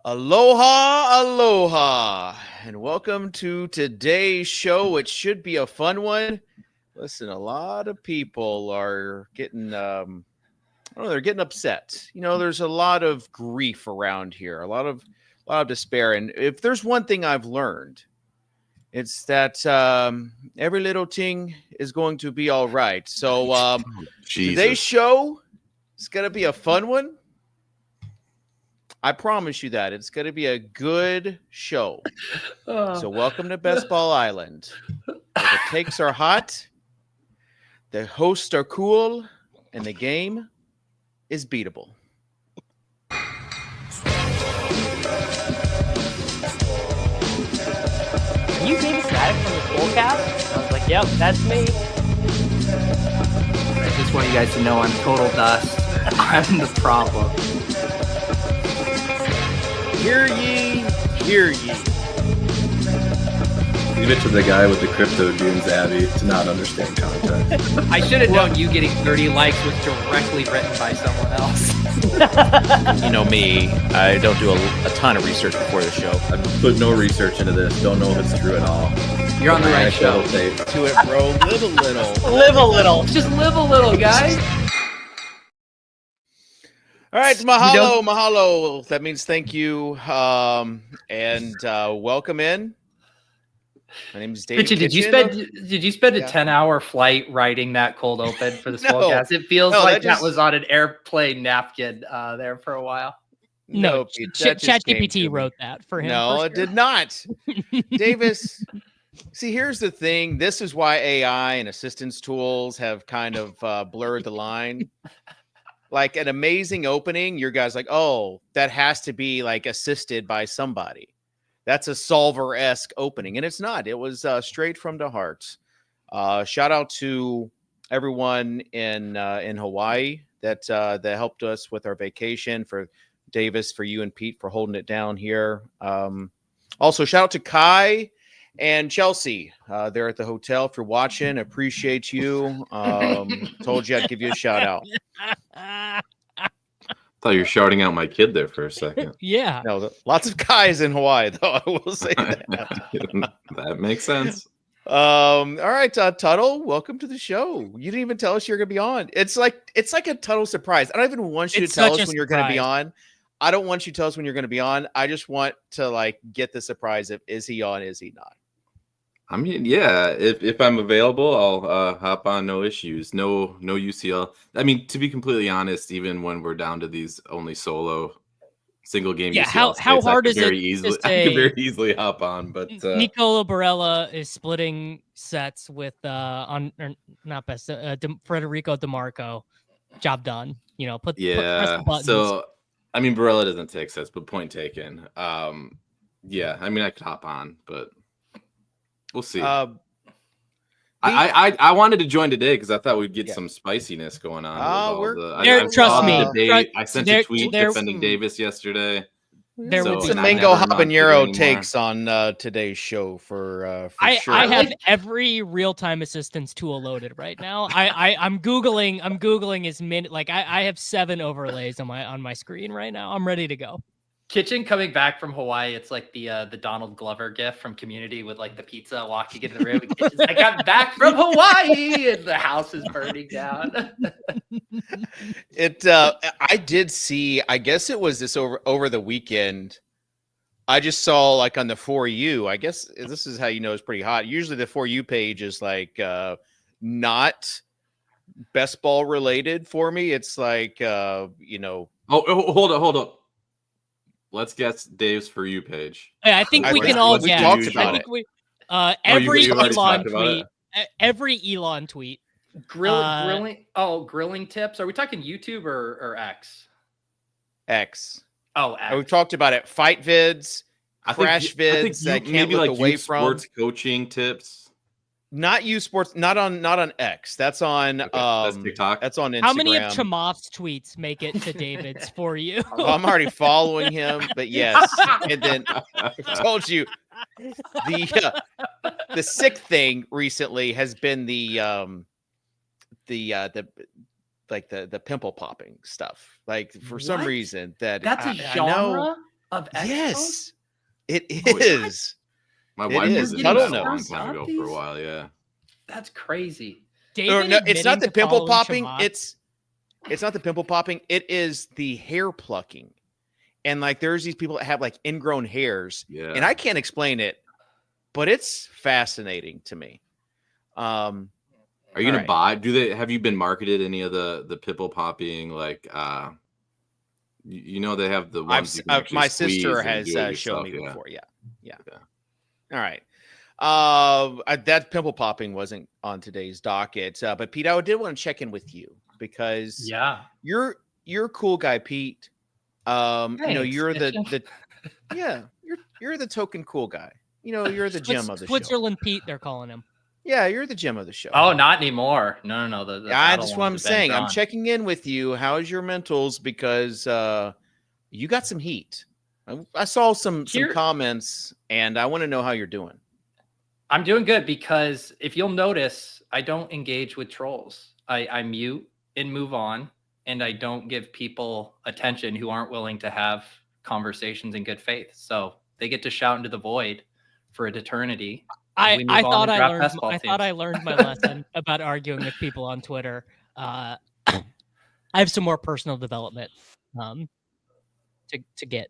Aloha, aloha, and welcome to today's show. It should be a fun one. Listen, a lot of people are getting, they're getting upset. There's a lot of grief around here, a lot of despair. And if there's one thing I've learned, it's that every little thing is going to be all right. So today's show is going to be a fun one. I promise you that it's going to be a good show. So welcome to Best Ball Island, where the takes are hot, the hosts are cool, and the game is beatable. Can you name Static from the Skullcast? I was like, yep, that's me. I just want you guys to know I'm total dust. I'm the problem. Hear ye, hear ye. Leave it to the guy with the crypto dunes, Abby, to not understand context. I should have known you getting 30 likes was directly written by someone else. You know me, I don't do a ton of research before the show. I've put no research into this. Don't know if it's true at all. You're on the right show. To it, bro. Live a little. Live a little. Just live a little, guys. All right, mahalo. That means thank you, and welcome in. My name is Dave. Richard, did you spend a 10-hour flight writing that cold open for the Skullcast? It feels like that was on an airplane napkin there for a while. No, ChatGPT wrote that for him. No, it did not. Davis, see, here's the thing. This is why AI and assistance tools have kind of blurred the line. Like an amazing opening, your guy's like, oh, that has to be like assisted by somebody. That's a Solver-esque opening, and it's not. It was straight from the heart. Shout out to everyone in Hawaii that helped us with our vacation. For Davis, for you and Pete for holding it down here. Also, shout out to Kai and Chelsea. They're at the hotel for watching. Appreciate you. Told you I'd give you a shout out. I thought you were shouting out my kid there for a second. Yeah. No, lots of guys in Hawaii, though. I will say that. That makes sense. All right, Tuttle, welcome to the show. You didn't even tell us you're going to be on. It's like a Tuttle surprise. I don't even want you to tell us when you're going to be on. I don't want you to tell us when you're going to be on. I just want to get the surprise of is he on, is he not? I mean, yeah, if I'm available, I'll hop on, no issues. No UCL. I mean, to be completely honest, even when we're down to these only solo single game UCL how hard is it I can very easily hop on, but Nicola Barella is splitting sets with Federico DeMarco. Job done. Press the buttons. So I mean, Barella doesn't take sets, but point taken. Yeah, I mean, I could hop on, but we'll see. I wanted to join today because I thought we'd get some spiciness going on. Trust me. I sent a tweet defending Davis yesterday. There will be some mango habanero takes on today's show for sure. I have every real-time assistance tool loaded right now. I'm googling his minute. I have 7 overlays on my screen right now. I'm ready to go. Kitchen coming back from Hawaii, it's like the Donald Glover gif from Community with the pizza walking into the room. And I got back from Hawaii, and the house is burning down. I did see. I guess it was this over the weekend. I just saw on the For You. I guess this is how you know it's pretty hot. Usually the For You page is not best ball related for me. It's Oh, hold up. Let's guess Dave's For You page. I think we can all guess. I think every Elon tweet. Grilling tips. Are we talking YouTube or X? X. Oh, X. We've talked about it. Fight vids, crash vids that can't look away from. Sports coaching tips. Not U Sports, not on X. That's on that's TikTok. That's on Instagram. How many of Chamath's tweets make it to David's For You? Well, I'm already following him, but yes. And then I told you the sick thing recently has been the pimple popping stuff. For some reason that's a genre. of Expos? Yes, it Oh, yeah. is. My It wife is. was into Tuttle that a long knows. time ago for a while. Yeah. That's crazy. David No, it's not admitting the to pimple following popping. Shabbat. It's not the pimple popping. It is the hair plucking. And like there's these people that have like ingrown hairs. Yeah. And I can't explain it, but it's fascinating to me. Are you gonna right. buy? Have you been marketed any of the pimple popping like you know they have the ones you can actually my squeeze sister and has do it shown yourself, me yeah. before. Yeah. Yeah. All right. That pimple popping wasn't on today's docket, but Pete, I did want to check in with you because Yeah. you're a cool guy, Pete. You know, Thanks, you're Christian. you're the token cool guy. You know, you're the gem of the show. Switzerland Pete, they're calling him. Yeah, you're the gem of the show. Oh, not anymore. No. The Yeah, battle that's what lines I'm have been saying. I'm drawn. checking in with you. How's your mentals? Because you got some heat. I saw some comments, and I want to know how you're doing. I'm doing good because if you'll notice, I don't engage with trolls. I mute and move on, and I don't give people attention who aren't willing to have conversations in good faith. So they get to shout into the void for an eternity. I thought I learned my lesson about arguing with people on Twitter. I have some more personal development to get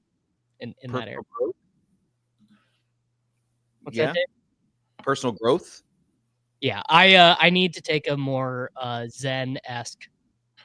in that area. What's that, Dave? Personal growth. Yeah, I need to take a more Zen-esque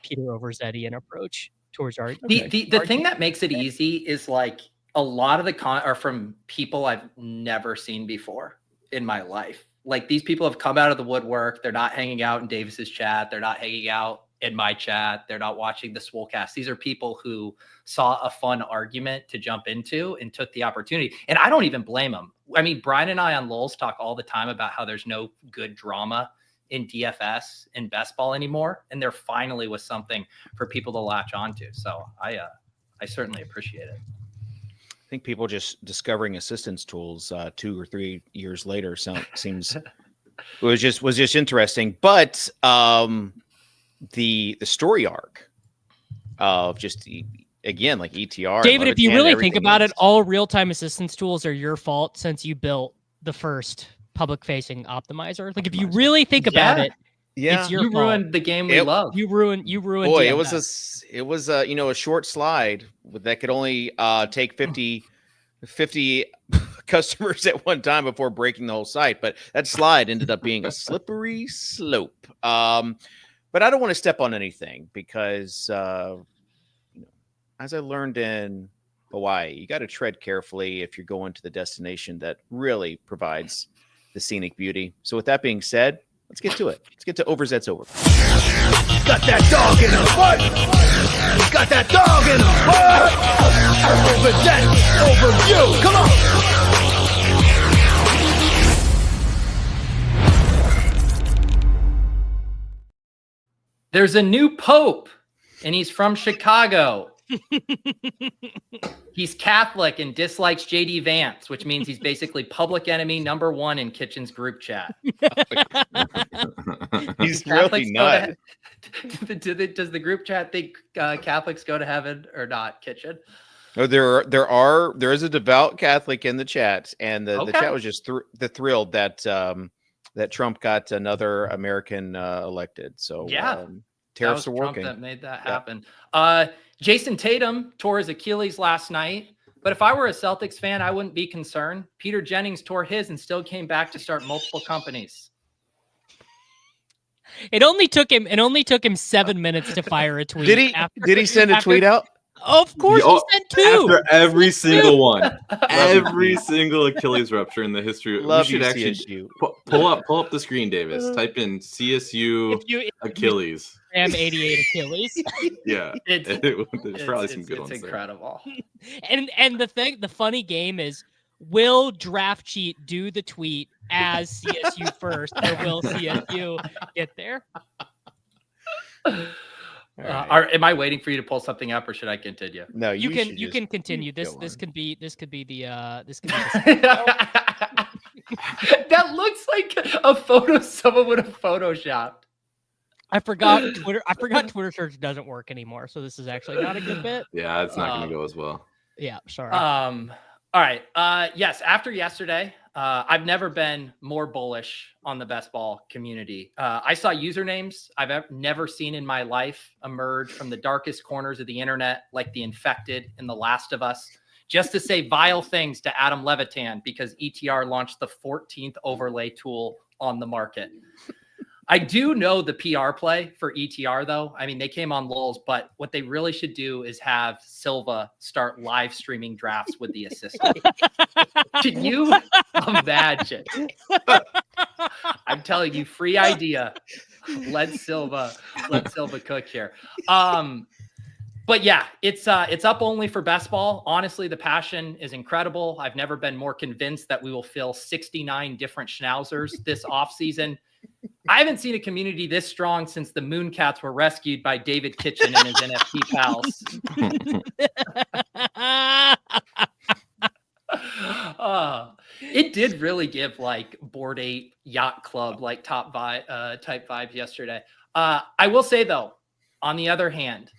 Peter Overzetian approach towards art. The thing that makes it easy is like a lot of the are from people I've never seen before in my life. Like these people have come out of the woodwork. They're not hanging out in Davis's chat. They're not hanging out in my chat. They're not watching the Swolecast. These are people who saw a fun argument to jump into and took the opportunity. And I don't even blame them. I mean, Brian and I on Lulz talk all the time about how there's no good drama in DFS and best ball anymore. And there finally was something for people to latch onto. So I certainly appreciate it. I think people just discovering assistance tools 2 or 3 years later seems was just interesting. But the story arc of just again like ETR, David, if you really think about it, all real-time assistance tools are your fault since you built the first public-facing optimizer. Like if you really think about it, it's your fault. Ruined the game we love. You ruined. Boy, DFS. it was a short slide that could only take 50 customers at one time before breaking the whole site. But that slide ended up being a slippery slope. But I don't want to step on anything because, as I learned in Hawaii, you got to tread carefully if you're going to the destination that really provides the scenic beauty. So with that being said, let's get to it. Let's get to Overzet's Over. Got that dog in the butt. Got that dog in the butt. Overzet overview. Come on. There's a new pope, and he's from Chicago. He's Catholic and dislikes JD Vance, which means he's basically public enemy number 1 in Kitchen's group chat. He's really not. Does the group chat think Catholics go to heaven or not, Kitchen? No, there is a devout Catholic in the chat, and the chat was just thrilled that that Trump got another American elected. So yeah, tariffs that was are working. Trump that made that happen. Jason Tatum tore his Achilles last night, but if I were a Celtics fan, I wouldn't be concerned. Peter Jennings tore his and still came back to start multiple companies. It only took him 7 minutes to fire a tweet. Did he send a tweet out? Of course, he sent 2. After every single one, every single Achilles rupture in the history. Love we should actually CSU. pull up the screen, Davis. Type in CSU Achilles. Ram 88 Achilles. Yeah, there's probably some good ones. It's incredible. And the funny game is, will Draft Cheat do the tweet as CSU first, or will CSU get there? Am I waiting for you to pull something up, or should I continue? No, you can continue. This could be the That looks like a photo someone would have photoshopped. I forgot Twitter search doesn't work anymore, so this is actually not a good bit. Yeah, it's not going to go as well. Yeah, sorry. All right. Yes, after yesterday, I've never been more bullish on the best ball community. I saw usernames I've never seen in my life emerge from the darkest corners of the internet, like the infected in The Last of Us, just to say vile things to Adam Levitan because ETR launched the 14th overlay tool on the market. I do know the PR play for ETR, though. I mean, they came on lulls, but what they really should do is have Silva start live streaming drafts with the assistant. Can you imagine? I'm telling you, free idea. Let Silva cook here. But yeah, it's up only for best ball. Honestly, the passion is incredible. I've never been more convinced that we will fill 69 different schnauzers this offseason. I haven't seen a community this strong since the Mooncats were rescued by David Kitchen and his NFT pals. It did really give like Bored Ape Yacht Club like top type vibes yesterday. I will say though, on the other hand,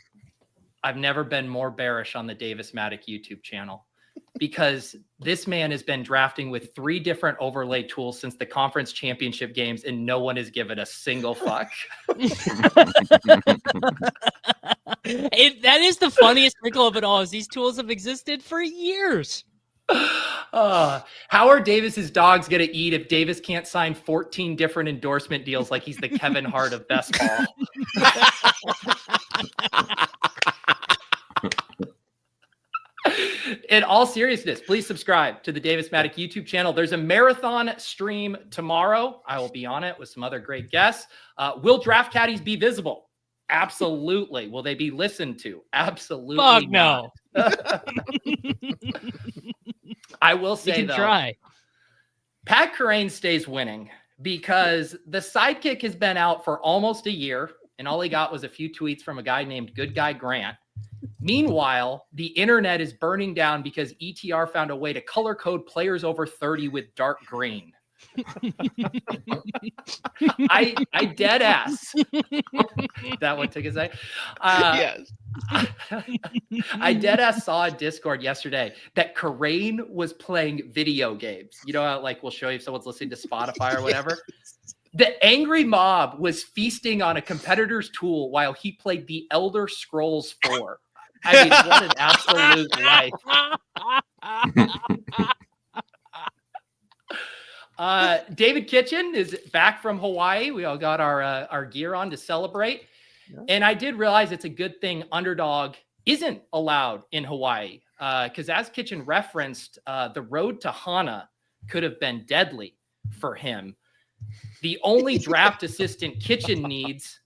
I've never been more bearish on the Davis Matic YouTube channel because this man has been drafting with 3 different overlay tools since the conference championship games and no one has given a single fuck. That is the funniest wrinkle of it all is these tools have existed for years. How are Davis's dogs going to eat if Davis can't sign 14 different endorsement deals like he's the Kevin Hart of best ball? In all seriousness, please subscribe to the Davis Matic YouTube channel. There's a marathon stream tomorrow. I will be on it with some other great guests. Will draft caddies be visible? Absolutely. Will they be listened to? Absolutely. Fuck no. I will say, you can though, try. Pat Kerrane stays winning because the sidekick has been out for almost a year, and all he got was a few tweets from a guy named Good Guy Grant. Meanwhile, the internet is burning down because ETR found a way to color code players over 30 with dark green. I dead ass. That one took a second. Yes. I dead ass saw in Discord yesterday that Kerrane was playing video games. You know how like we'll show you if someone's listening to Spotify or whatever. The angry mob was feasting on a competitor's tool while he played the Elder Scrolls 4. I mean, what an absolute life. David Kitchen is back from Hawaii. We all got our gear on to celebrate. Yeah. And I did realize it's a good thing Underdog isn't allowed in Hawaii. Because as Kitchen referenced, the road to Hana could have been deadly for him. The only draft assistant Kitchen needs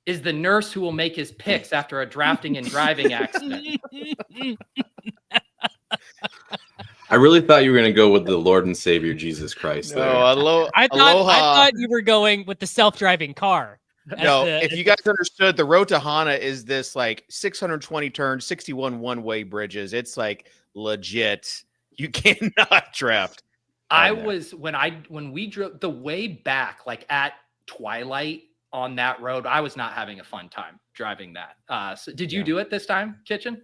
is the nurse who will make his picks after a drafting and driving accident. I really thought you were going to go with the Lord and Savior Jesus Christ. No, I thought you were going with the self-driving car. No, if you guys understood, the road to Hana is this like 620 turns, 61 one-way bridges. It's like legit. You cannot draft. When we drove the way back, like at twilight on that road, I was not having a fun time driving that. So did you do it this time, Kitchen?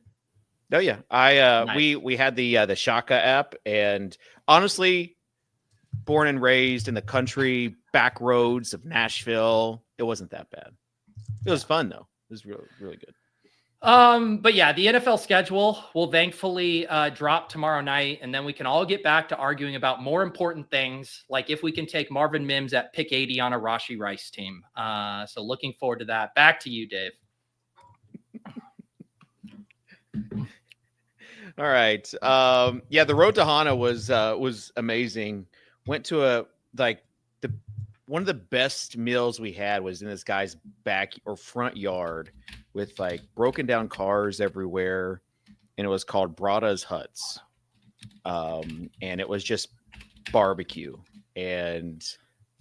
Oh yeah. Nice. We had the Shaka app, and honestly, born and raised in the country back roads of Nashville, it wasn't that bad. It was fun though. It was really, really good. But yeah, the NFL schedule will thankfully drop tomorrow night, and then we can all get back to arguing about more important things, like if we can take Marvin Mims at pick 80 on a Rashee Rice team. So looking forward to that. Back to you, Dave. All right. Yeah, the road to Hana was amazing. Went to one of the best meals we had was in this guy's back or front yard with like broken down cars everywhere, and it was called Brada's Huts. And it was just barbecue, and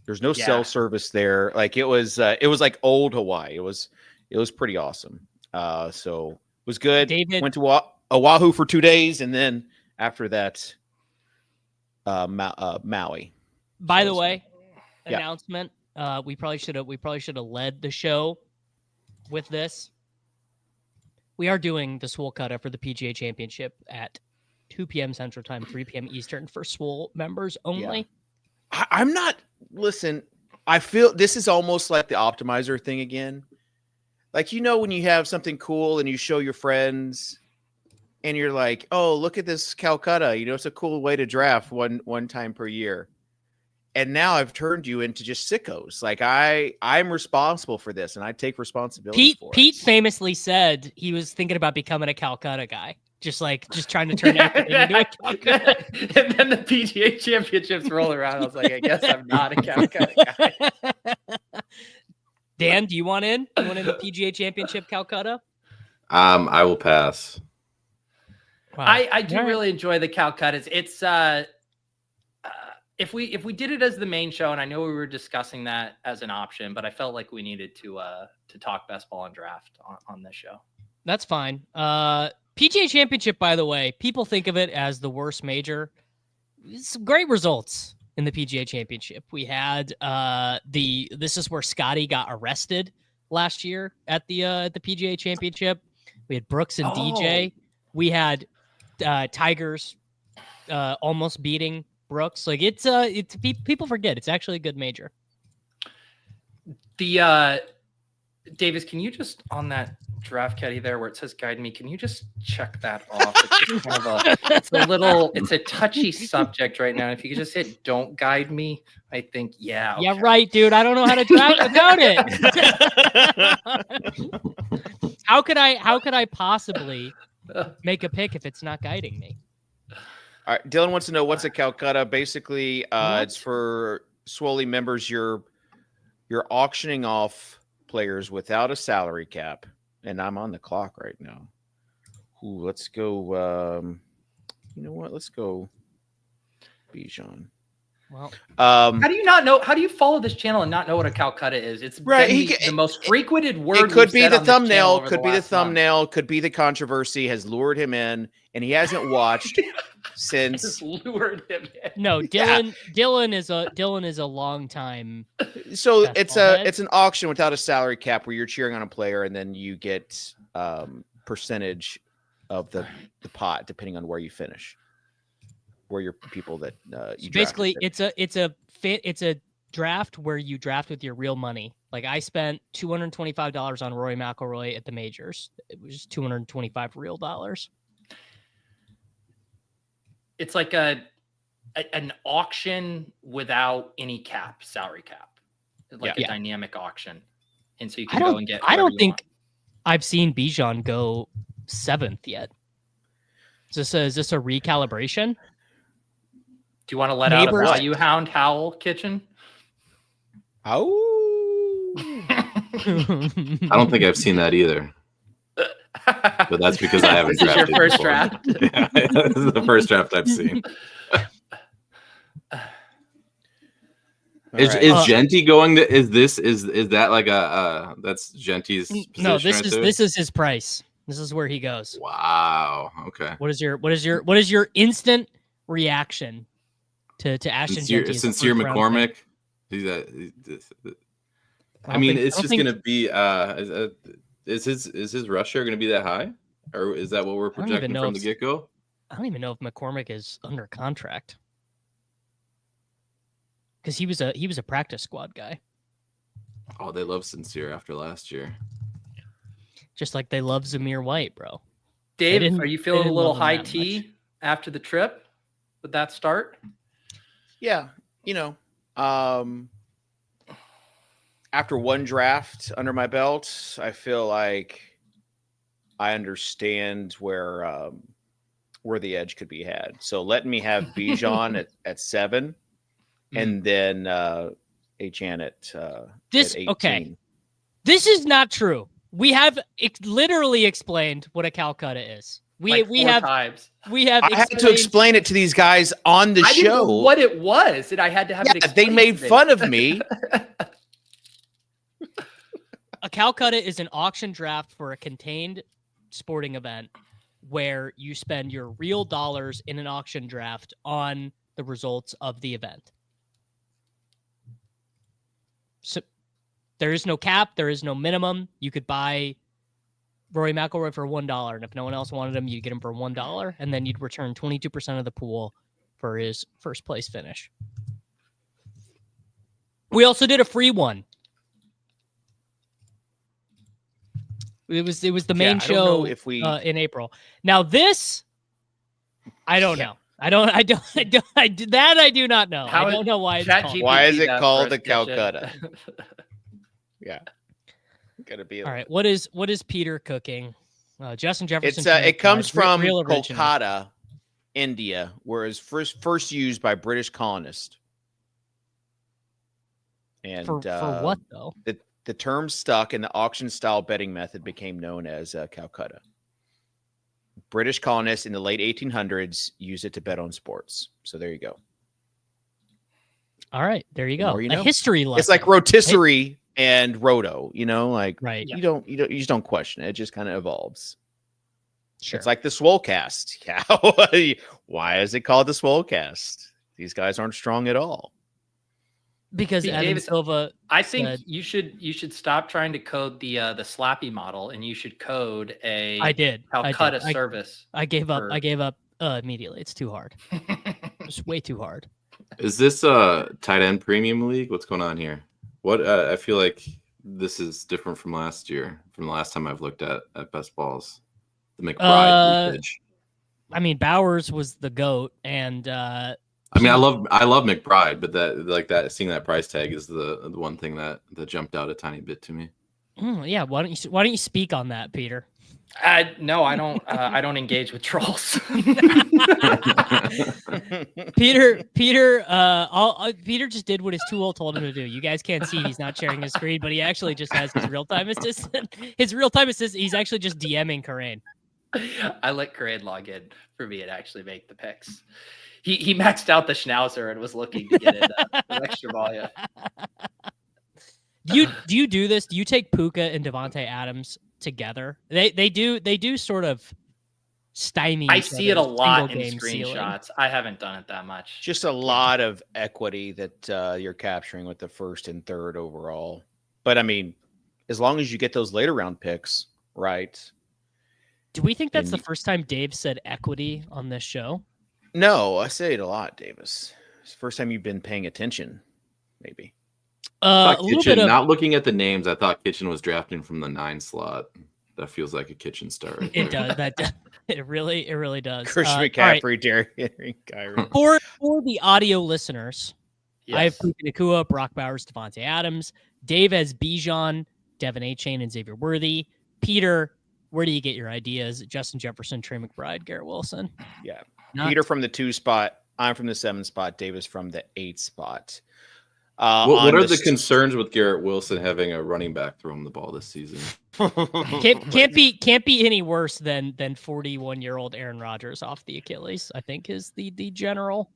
there's no cell service there. Like it was like old Hawaii. It was pretty awesome. So it was good. David went to Oahu for 2 days, and then after that, Maui. By the way, announcement. We probably should have led the show with this. We are doing the Swolecutta for the PGA Championship at 2 p.m. Central Time, 3 p.m. Eastern for Swole members only. I'm not. Listen, I feel this is almost like the optimizer thing again. Like, when you have something cool and you show your friends and you're like, oh, look at this Calcutta. It's a cool way to draft one time per year. And now I've turned you into just sickos. Like I'm responsible for this and I take responsibility for it. Pete famously said he was thinking about becoming a Calcutta guy. Just trying to turn everything into a Calcutta. And then the PGA Championships roll around. I was like, I guess I'm not a Calcutta guy. Dan, do you want in? You want in the PGA Championship Calcutta? I will pass. Wow. I do really enjoy the Calcuttas. It's if we did it as the main show, and I know we were discussing that as an option, but I felt like we needed to talk best ball and draft on this show. That's fine. PGA Championship, by the way, people think of it as the worst major. Some great results in the PGA Championship. We had this is where Scotty got arrested last year at the PGA Championship. We had Brooks and DJ. We had Tigers almost beating Brooks. Like it's people forget it's actually a good major. The Davis, can you just on that draft caddy there where it says guide me, can you just check that off? It's just kind of it's a touchy subject right now. If you could just hit don't guide me, I think okay. Yeah, right, dude. I don't know how to draft without it. How could I possibly make a pick if it's not guiding me? All right, Dylan wants to know what's a Calcutta. Basically, it's for Swole members. You're auctioning off players without a salary cap, and I'm on the clock right now. Ooh, let's go. You know what? Let's go, Bijan. Well, how do you not know? How do you follow this channel and not know what a Calcutta is? It's right. The most frequented word. It could be the thumbnail. Could be the thumbnail. Could be the controversy has lured him in, and he hasn't watched since. Just lured him in. No, Dylan is a long time. So it's an auction without a salary cap where you're cheering on a player and then you get percentage of the pot depending on where you finish. Where your people that you basically it's a draft where you draft with your real money. Like I spent $225 on Rory McIlroy at the majors. It was $225 real dollars. It's like an auction without any cap, salary cap. It's like a dynamic auction. And so you can go and get I don't think I've seen Bijan go 7th yet. Is this a recalibration? Do you want to let out a value hound howl, Kitchen? Oh. I don't think I've seen that either. But that's because I haven't drafted. This is your first draft? Yeah, this is the first draft I've seen. Is Genty going to? Is that like that's Genty's position? No, this is his price. This is where he goes. Wow. Okay. What is your instant reaction to Ashton Genty? Sincere McCormick. I mean, it's just going to be. Is his rush share going to be that high, or is that what we're projecting from the get go? I don't even know if McCormick is under contract because he was a practice squad guy. Oh, they love Sincere after last year, just like they love Zamir White, bro. Dave, are you feeling a little high tea after the trip? Would that start? Yeah, after one draft under my belt, I feel like I understand where the edge could be had. So letting me have Bijan at 7, and then Achan at 18. Okay. This is not true. We have literally explained what a Calcutta is. We have times. I had to explain it to these guys on the show. Didn't know what it was, and I had to have it explained. They made fun of me. A Calcutta is an auction draft for a contained sporting event where you spend your real dollars in an auction draft on the results of the event. So there is no cap. There is no minimum. You could buy Rory McIlroy for $1, and if no one else wanted him, you'd get him for $1, and then you'd return 22% of the pool for his first place finish. We also did a free one. It was the main show if we in April. Now this, I don't know. I do not know. I don't know why it's called. Why is it that called the first edition. Calcutta? Yeah, gotta be. All right, what is Peter cooking? Justin Jefferson. It comes from real original. Kolkata, India, where it's first used by British colonists. And For what though? The term stuck, and the auction-style betting method became known as Calcutta. British colonists in the late 1800s used it to bet on sports. So there you go. All right, there you go. You A know. history lesson. It's like rotisserie and roto. Like right. you just don't question it. It just kind of evolves. Sure. It's like the Swolecast. Yeah. Why is it called the Swolecast? These guys aren't strong at all. Because See, Adam David, Silva. I think said, you should stop trying to code the Slappy model, and you should code a I did. Calcutta service. I gave up. for- I gave up immediately. It's too hard. It's way too hard. Is this a tight end premium league? What's going on here? What I feel like this is different from last year, from the last time I've looked at best balls. The McBride vintage. I mean, Bowers was the GOAT, and I mean, I love McBride, but that seeing that price tag is the one thing that jumped out a tiny bit to me. yeah. Why don't you speak on that, Peter? No, I don't. I don't engage with trolls. Peter just did what his tool told him to do. You guys can't see; he's not sharing his screen, but he actually just has his real-time assistant. His real-time assistant. He's actually just DMing Corain. I let Corain log in for me and actually make the picks. He maxed out the Schnauzer and was looking to get in extra volume. Do you do this? Do you take Puka and Devontae Adams together? They do sort of stymie. I each see it a other's lot in single game ceiling. screenshots. I haven't done it that much. Just a lot of equity that you're capturing with the first and third overall. But I mean, as long as you get those later round picks, right? Do we think that's And- the first time Dave said equity on this show? No, I say it a lot, Davis. It's the first time you've been paying attention, maybe. A little Kitchen, bit of not looking at the names, I thought Kitchen was drafting from the 9 slot. That feels like a Kitchen start. Right it there. does that. It really does. Christian All right. McCaffrey, Derrick Henry, Kyrie. For the audio listeners, I have Yes. Puka Nacua, Brock Bowers, Devontae Adams. Dave has Bijan, Devin A-Chain, and Xavier Worthy. Peter, where do you get your ideas? Justin Jefferson, Trey McBride, Garrett Wilson. Yeah. Not- Peter from the 2 spot. I'm from the 7 spot. Davis from the 8 spot. What on are the concerns with Garrett Wilson having a running back throw him the ball this season? Can't be any worse than 41-year-old Aaron Rodgers off the Achilles, I think is the general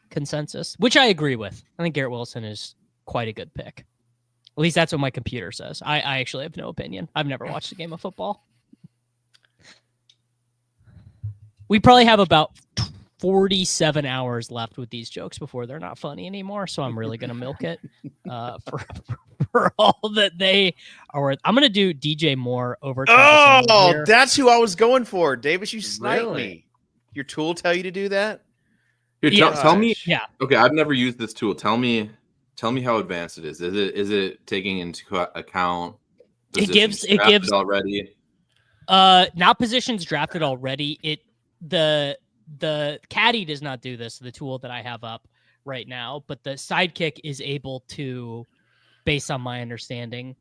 consensus, which I agree with. I think Garrett Wilson is quite a good pick. At least that's what my computer says. I actually have no opinion. I've never watched a game of football. We probably have about 47 hours left with these jokes before they're not funny anymore. So I'm really going to milk it for all that they are worth. I'm going to do DJ Moore over. Travis Etienne here. That's who I was going for. Davis, you sniped Really? me. Your tool tell you to do that? Here, Yeah. tell me. Yeah. Okay, I've never used this tool. Tell me how advanced it is. Is it taking into account? It gives already. Not positions drafted already. The caddy does not do this, the tool that I have up right now, but the sidekick is able to, based on my understanding,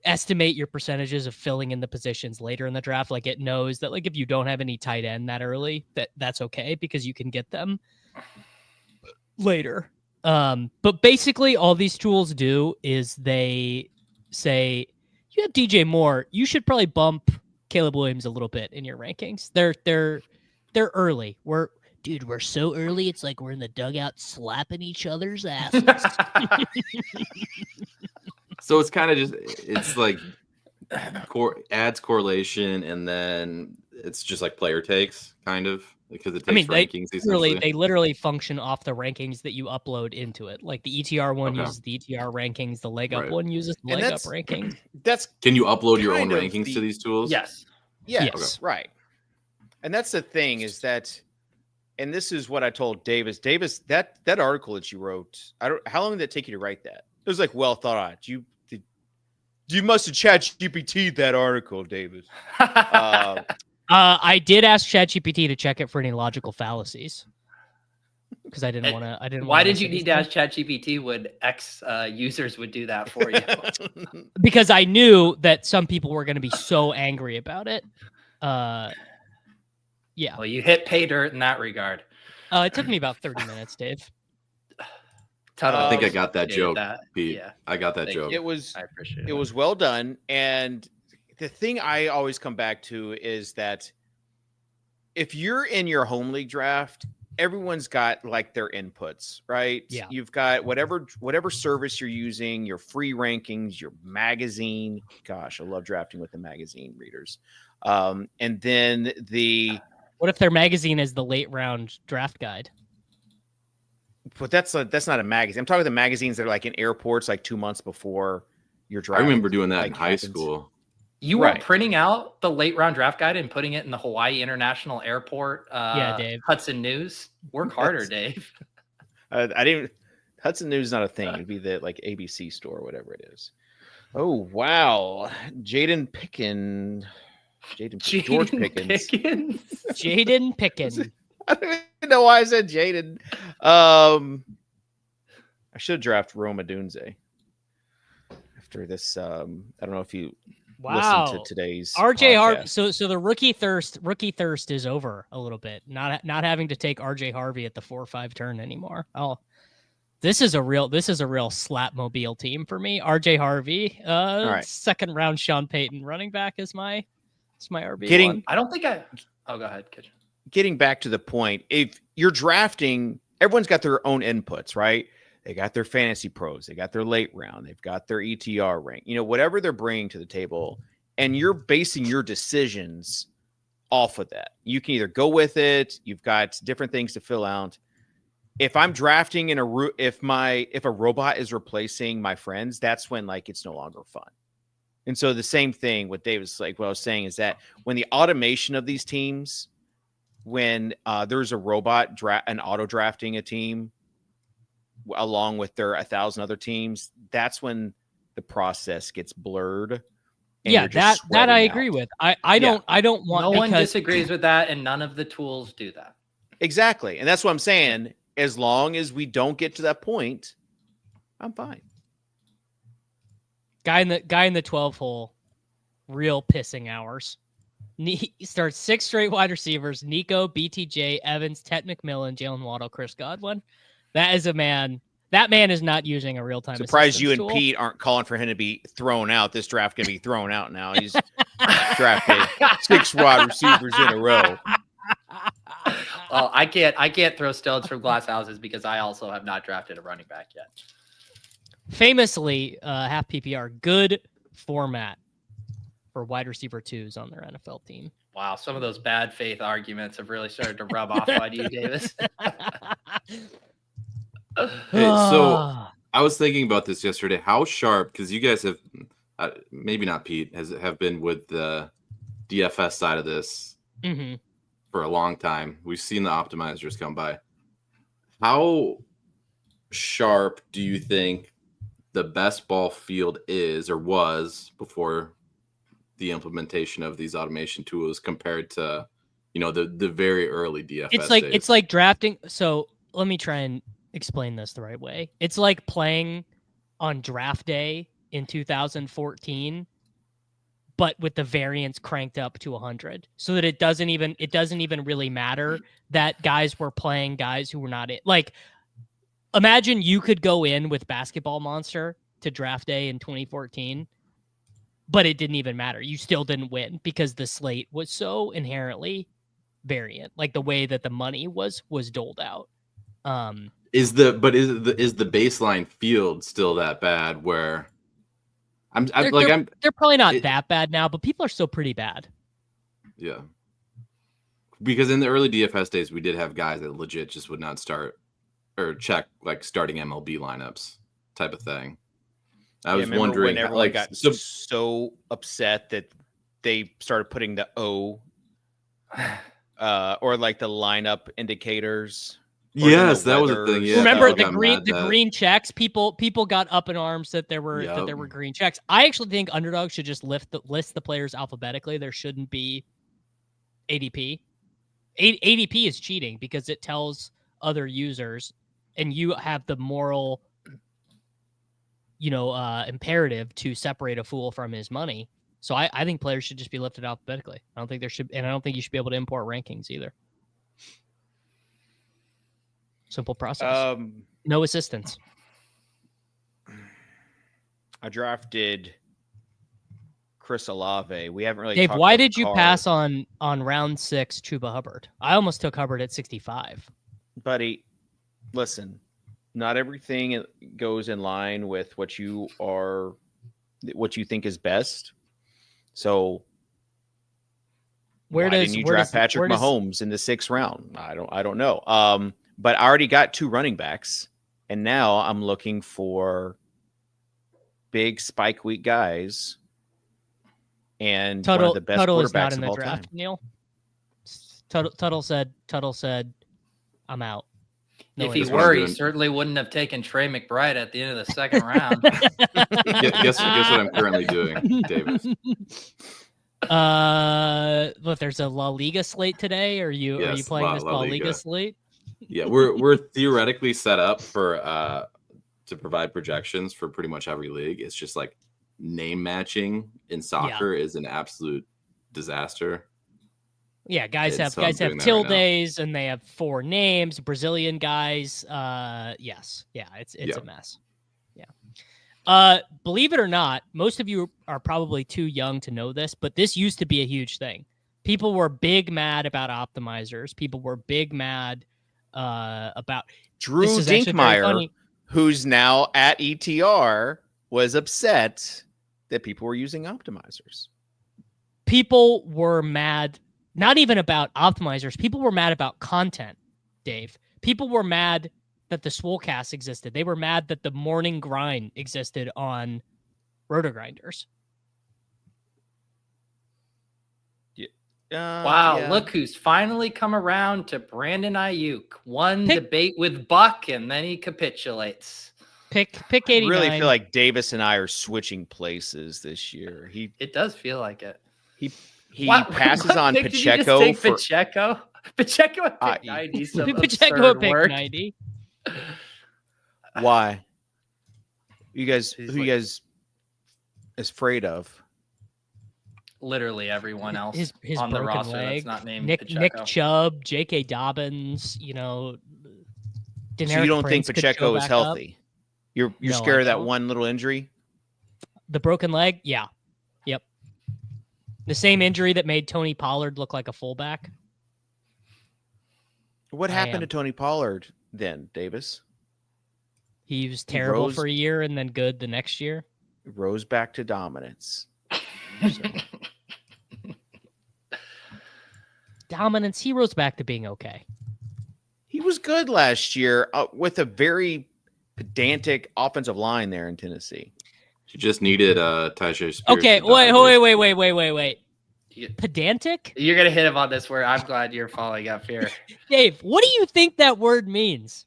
estimate your percentages of filling in the positions later in the draft. Like it knows that like if you don't have any tight end that early, that's okay because you can get them later. But basically all these tools do is they say you have DJ Moore, you should probably bump Caleb Williams a little bit in your rankings. They're early. We're so early. It's like we're in the dugout slapping each other's asses. So it's kind of it's like adds correlation, and then it's just like player takes kind of. because it takes I mean, rankings. they literally function off the rankings that you upload into it. Like the ETR one uses the ETR rankings, the leg up one uses the leg up rankings. Can you upload your own kind of rankings to these tools? Yes. Yes, right. And that's the thing is that, and this is what I told Davis. Davis, that article that you wrote, how long did it take you to write that? It was like well thought out. You must have ChatGPT'd that article, Davis. I did ask ChatGPT to check it for any logical fallacies because I didn't want to. Why did you need to ask ChatGPT when users would do that for you? Because I knew that some people were going to be so angry about it. Yeah. Well, you hit pay dirt in that regard. It took me about 30 minutes, Dave. Tuttle, I think I got that joke, Pete. Yeah. I got that joke. I appreciate it. It was well done. And the thing I always come back to is that if you're in your home league draft, everyone's got like their inputs, right? Yeah. You've got whatever service you're using, your free rankings, your magazine. Gosh, I love drafting with the magazine readers. And then what if their magazine is the late round draft guide? But that's not a magazine. I'm talking the magazines that are like in airports, like 2 months before your draft. I remember doing that in high school. You were printing out the late round draft guide and putting it in the Hawaii International Airport. Dave. Hudson News. Work harder, Dave. I didn't. Hudson News is not a thing. It'd be the like ABC store or whatever it is. Oh wow, George Pickens. Jaden Pickens. I don't even know why I said Jaden. I should draft Roma Dunze after this. I don't know if you listen to today's RJ Harvey. podcast. So the rookie thirst is over a little bit. Not having to take RJ Harvey at the 4-5 turn anymore. This is a real slapmobile team for me. RJ Harvey, second round Sean Payton running back is my RB1. I don't think go ahead, Kitchen. Getting back to the point, if you're drafting, everyone's got their own inputs, right? They got their fantasy pros, they got their late round, they've got their ETR rank, whatever they're bringing to the table, and you're basing your decisions off of that. You can either go with it, you've got different things to fill out. If I'm drafting if a robot is replacing my friends, that's when like it's no longer fun. And so the same thing with Davis, like what I was saying is that when the automation of these teams, when there's a robot an auto drafting a team along with their 1,000 other teams, that's when the process gets blurred. Yeah, that I agree with. I don't want. No one disagrees with that, and none of the tools do that. Exactly, and that's what I'm saying. As long as we don't get to that point, I'm fine. Guy in the 12 hole, real pissing hours. He starts 6 straight wide receivers: Nico, BTJ, Evans, Ted McMillan, Jalen Waddle, Chris Godwin. That is a man. That man is not using a real-time. Surprised you and Pete aren't calling for him to be thrown out. This draft can be thrown out now. He's drafted 6 wide receivers in a row. Well, I can't throw stones from glass houses because I also have not drafted a running back yet. Famously, half PPR, good format for wide receiver 2s on their NFL team. Wow, some of those bad faith arguments have really started to rub off on you, Davis. Hey, so I was thinking about this yesterday. How sharp, because you guys have, maybe not Pete, have been with the DFS side of this for a long time. We've seen the optimizers come by. How sharp do you think the best ball field is or was before the implementation of these automation tools compared to, the very early DFS days? It's like drafting. So let me try and explain this the right way. It's like playing on draft day in 2014, but with the variance cranked up to 100, so that it doesn't even really matter that guys were playing guys who were not in. Like, imagine you could go in with Basketball Monster to draft day in 2014, but it didn't even matter. You still didn't win because the slate was so inherently variant, like the way that the money was doled out. Is the baseline field still that bad? Where they're probably not that bad now, but people are still pretty bad. Yeah, because in the early DFS days, we did have guys that legit just would not start or check like starting MLB lineups type of thing. I was remember wondering, when everyone got so upset that they started putting the O or like the lineup indicators. Yes, that was a thing. Yeah, remember the green checks? People got up in arms that there were green checks. I actually think Underdog should just list the players alphabetically. There shouldn't be ADP. ADP is cheating because it tells other users, and you have the moral, imperative to separate a fool from his money. So I think players should just be listed alphabetically. I don't think you should be able to import rankings either. Simple process. No assistance. I drafted Chris Olave. We haven't really. Dave, talked why about did you pass on round 6 Chuba Hubbard? I almost took Hubbard at 65. Buddy, listen. Not everything goes in line with what you think is best. So why didn't you draft Patrick Mahomes in the 6th round? I don't know. But I already got 2 running backs, and now I'm looking for big spike week guys. And Tuttle, one of the best Tuttle quarterbacks is not in of the all draft, time. Neil. Tuttle said, "I'm out." If he were, he certainly wouldn't have taken Trey McBride at the end of the 2nd round. guess what I'm currently doing, Davis. Look, there's a La Liga slate today. Are you playing this La Liga slate? Yeah, we're theoretically set up for to provide projections for pretty much every league. It's just like name matching in soccer is an absolute disaster. Yeah, guys have tildes and they have 4 names. Brazilian guys. Yes, yeah, it's a mess. Yeah. Believe it or not, most of you are probably too young to know this, but this used to be a huge thing. People were big mad about optimizers. People were big mad about Drew Dinkmeyer, who's now at ETR, was upset that people were using optimizers. People were mad, not even about optimizers. People were mad about content, Dave. People were mad that the Swolecast existed. They were mad that the morning grind existed on RotoGrinders. Wow, look who's finally come around to Brandon Ayuk. One debate with Buck, and then he capitulates. Pick 89. I really feel like Davis and I are switching places this year. It does feel like it. He passes on Pacheco. Did you just take Pacheco? Pacheco at pick 90. Pacheco at pick 90. Why? Who you guys afraid of? Literally everyone else his on the roster leg. that's not named Nick Chubb, J.K. Dobbins, So you don't think Pacheco is healthy? You're scared of that one little injury? The broken leg? Yeah. Yep. The same injury that made Tony Pollard look like a fullback. What happened to Tony Pollard then, Davis? He was terrible for a year and then good the next year. Rose back to dominance. Dominance, he rose back to being okay. He was good last year with a very pedantic offensive line there in Tennessee. She just needed Tyjae Spears. Okay, wait. Pedantic? You're going to hit him on this word. I'm glad you're following up here. Dave, what do you think that word means?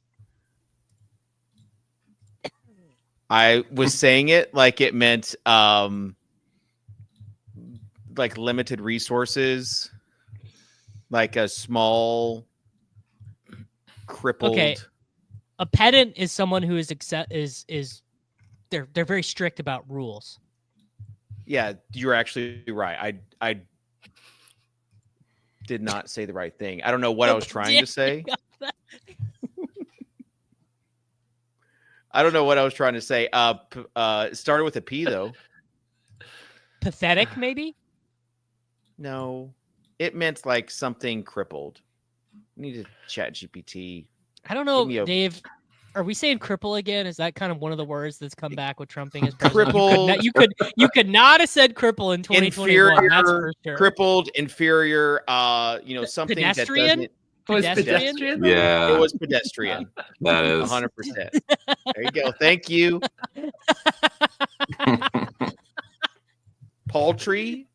I was saying it like it meant like limited resources, like a small crippled. Okay. A pedant is someone who is they're very strict about rules. Yeah, you're actually right. I did not say the right thing. I don't know what I was trying to say. I don't know what I was trying to say. It started with a P though. Pathetic, maybe? No. It meant like something crippled. I need to chat GPT. I don't know, Dave. Are we saying cripple again? Is that kind of one of the words that's come back with Trump being as president? Crippled. You could not have said cripple in 2021. That's for sure. Crippled, inferior, something Pedestrian? that Was Pedestrian? pedestrian? Yeah, doesn't. It was pedestrian. that is 100%. There you go. Thank you. Paltry.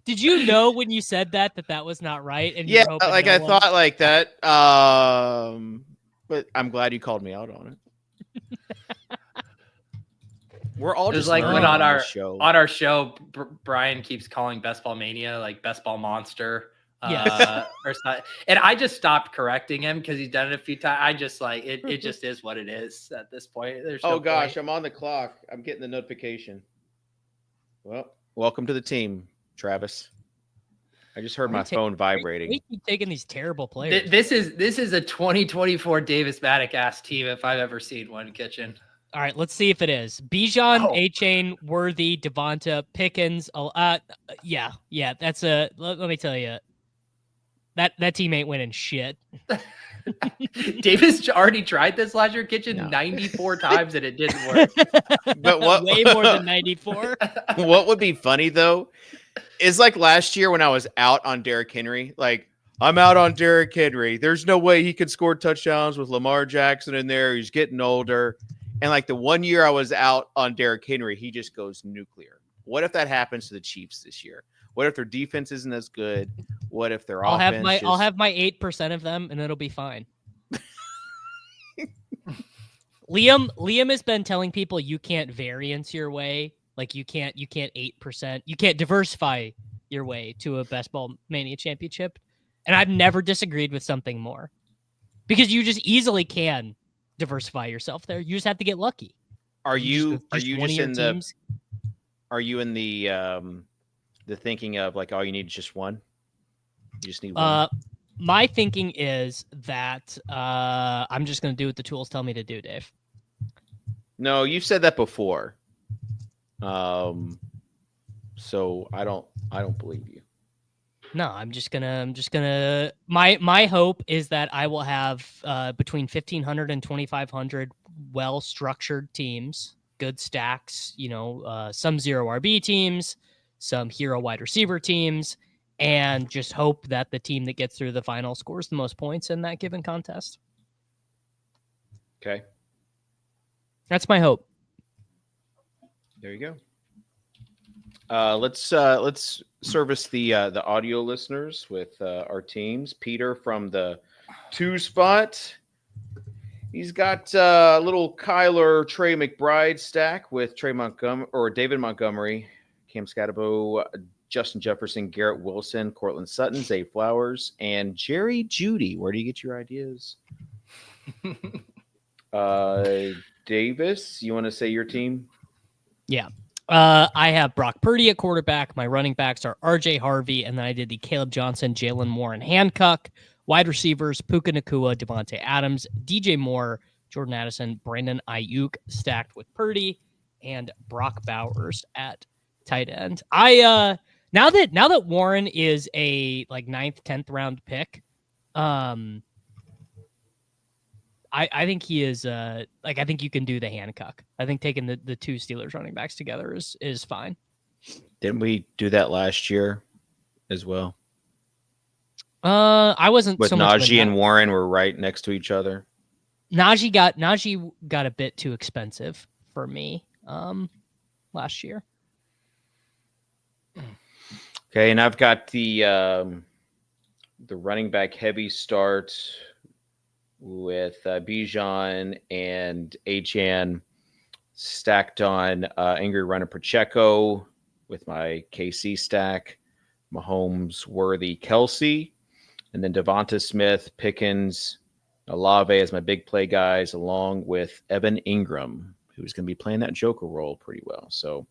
Did you know when you said that was not right? And you Yeah, were hoping like no I one- thought like that. But I'm glad you called me out on it. We're all It was just like when learning on our this show. Brian keeps calling Best Ball Mania like Best Ball Monster. Yeah. Or something. And I just stopped correcting him because he's done it a few times. I just like it just is what it is at this point. There's no gosh, point. I'm on the clock. I'm getting the notification. Well, welcome to the team, Travis. I just heard my phone vibrating. We keep taking these terrible players. This is a 2024 Davis Maddock ass team if I've ever seen one, Kitchen. All right, let's see if it is. Bijan, Oh. A-Chain, Worthy, Devonta, Pickens. Yeah. That's let me tell you. That team ain't winning shit. Davis already tried this last year, Kitchen, No. 94 times and it didn't work. But what Way more than 94. what would be funny though is like last year when I was out on Derrick Henry, like I'm out on Derrick Henry. There's no way he could score touchdowns with Lamar Jackson in there. He's getting older. And like the 1 year I was out on Derrick Henry, he just goes nuclear. What if that happens to the Chiefs this year? What if their defense isn't as good? What if their I'll offense have my 8% of them and it'll be fine. Liam has been telling people you can't variance your way. Like you can't 8%. You can't diversify your way to a Best Ball Mania championship. And I've never disagreed with something more. Because you just easily can diversify yourself there. You just have to get lucky. Are you one of just your in the teams- are you in the thinking of like all you need is just one? You just need one. My thinking is that I'm just going to do what the tools tell me to do, Dave. No, you've said that before. So I don't believe you. No, I'm just gonna. My hope is that I will have between 1,500 and 2,500 well-structured teams, good stacks. Some zero RB teams, some hero wide receiver teams, and just hope that the team that gets through the final scores the most points in that given contest. Okay. That's my hope. There you go. Let's service the audio listeners with our teams. Peter from the 2 spot. He's got a little Kyler Trey McBride stack with David Montgomery, Cam Scatterbo, Justin Jefferson, Garrett Wilson, Cortland Sutton, Zay Flowers, and Jerry Jeudy. Where do you get your ideas? Davis, you want to say your team? Yeah. I have Brock Purdy at quarterback. My running backs are RJ Harvey, and then I did the Caleb Johnson, Jalen Warren, Hancock. Wide receivers, Puka Nacua, Devontae Adams, DJ Moore, Jordan Addison, Brandon Ayuk stacked with Purdy, and Brock Bowers at tight end. Now that Warren is a 9th, 10th round pick, I think he is I think you can do the Hancock. I think taking the 2 Steelers running backs together is fine. Didn't we do that last year as well? I wasn't With so much Najee and Warren were right next to each other. Najee got a bit too expensive for me last year. Okay, and I've got the running back heavy start with Bijan and Achan stacked on Angry Runner Pacheco with my KC stack, Mahomes, Worthy, Kelsey, and then Devonta Smith, Pickens, Olave as my big play guys, along with Evan Ingram, who's going to be playing that Joker role pretty well. So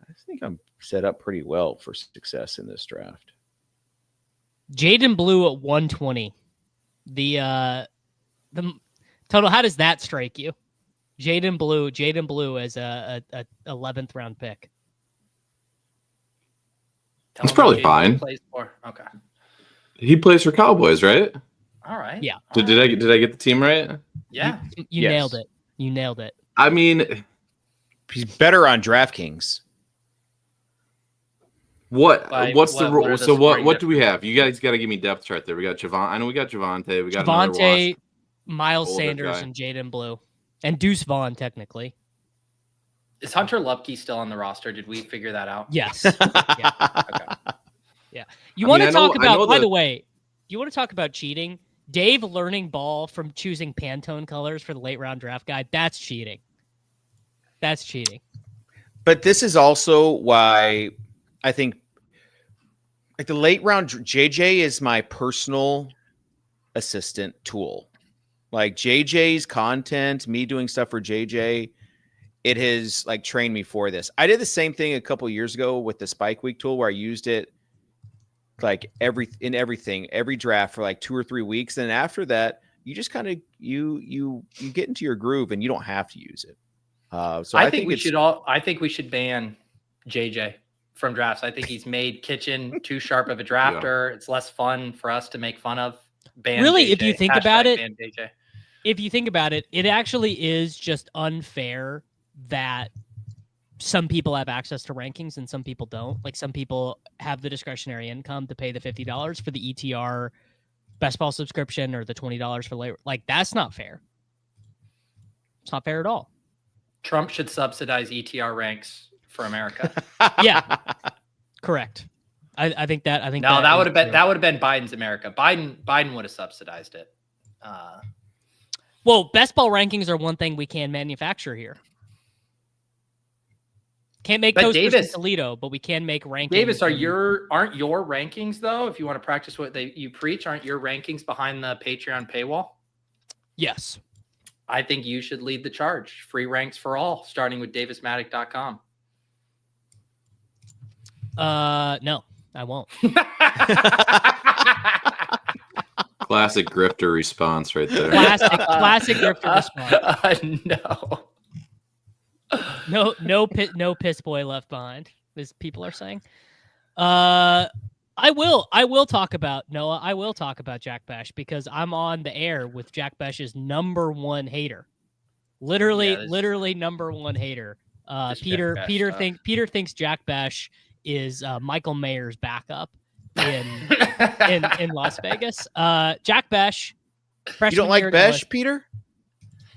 I think I'm set up pretty well for success in this draft. Jaden Blue at 120. The total. How does that strike you? Jaden Blue as a 11th round pick. Tell That's him probably what fine. Plays for. Okay. He plays for Cowboys, right? All right. Yeah. Did I get the team right? Yeah. You Yes. nailed it. You nailed it. I mean, He's better on DraftKings. what's the what are rule? the So scoring what do we have? You guys got to give me depth chart there. We got Javon. I know we got Javonte. We got another Javonte, Wasp. Miles older Sanders, guy. and Jaden Blue, and Deuce Vaughn technically. Is Hunter Lupke still on the roster? Did we figure that out? Yes. Yeah. Okay. You I want mean, to I know- talk I know about? By the- the way, you want to talk about cheating? Dave learning ball from choosing Pantone colors for the late round draft guide. That's cheating. That's cheating. But this is also why I think like the late round JJ is my personal assistant tool. Like JJ's content, me doing stuff for JJ, it has like trained me for this. I did the same thing a couple years ago with the Spike Week tool where I used it like every draft for like 2 or 3 weeks. And after that, you just kind of you get into your groove and you don't have to use it. So I think we should ban JJ from drafts. I think he's made Kitchen too sharp of a drafter. It's less fun for us to make fun of. Ban Really, JJ. if you think about it, ban JJ. If you think about it, it actually is just unfair that some people have access to rankings and some people don't. Like some people have the discretionary income to pay the $50 for the ETR best ball subscription or the $20 for late. Like that's not fair. It's not fair at all. Trump should subsidize ETR ranks for America. Yeah, correct. I think that. No, that would have been Biden's America. Biden would have subsidized it. Well, best ball rankings are one thing we can manufacture here. Can't make But Toasters in Davis- Toledo, but we can make rankings. Davis, aren't your rankings though? If you want to practice what you preach, aren't your rankings behind the Patreon paywall? Yes. I think you should lead the charge. Free ranks for all, starting with davismatic.com. No, I won't. Classic grifter response right there. Classic grifter response. No. No piss boy left behind, as people are saying. I will talk about Noah. I will talk about Jack Bash because I'm on the air with Jack Bash's number one hater. Literally number one hater. Peter thinks Jack Bash is Michael Mayer's backup in Las Vegas. Jack Bash. You don't like Bash, Peter?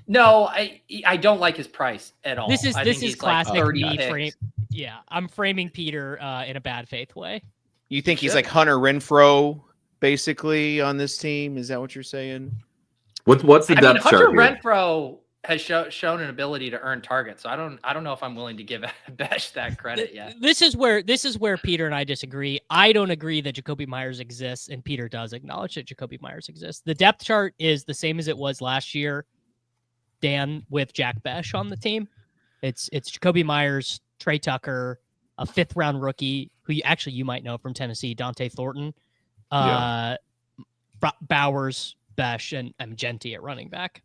No, I don't like his price at all. This is classic Like me frame. Yeah, I'm framing Peter in a bad faith way. You think he's like Hunter Renfrow, basically, on this team? Is that what you're saying? What's the depth Hunter chart here? Renfrow has shown an ability to earn targets. So I don't know if I'm willing to give Bash that credit yet. This is where Peter and I disagree. I don't agree that Jacoby Myers exists, and Peter does acknowledge that Jacoby Myers exists. The depth chart is the same as it was last year, Dan, with Jack Bash on the team. It's Jacoby Myers, Trey Tucker, a 5th round rookie who you might know from Tennessee, Dante Thornton, Bowers, Bash, and Genti at running back.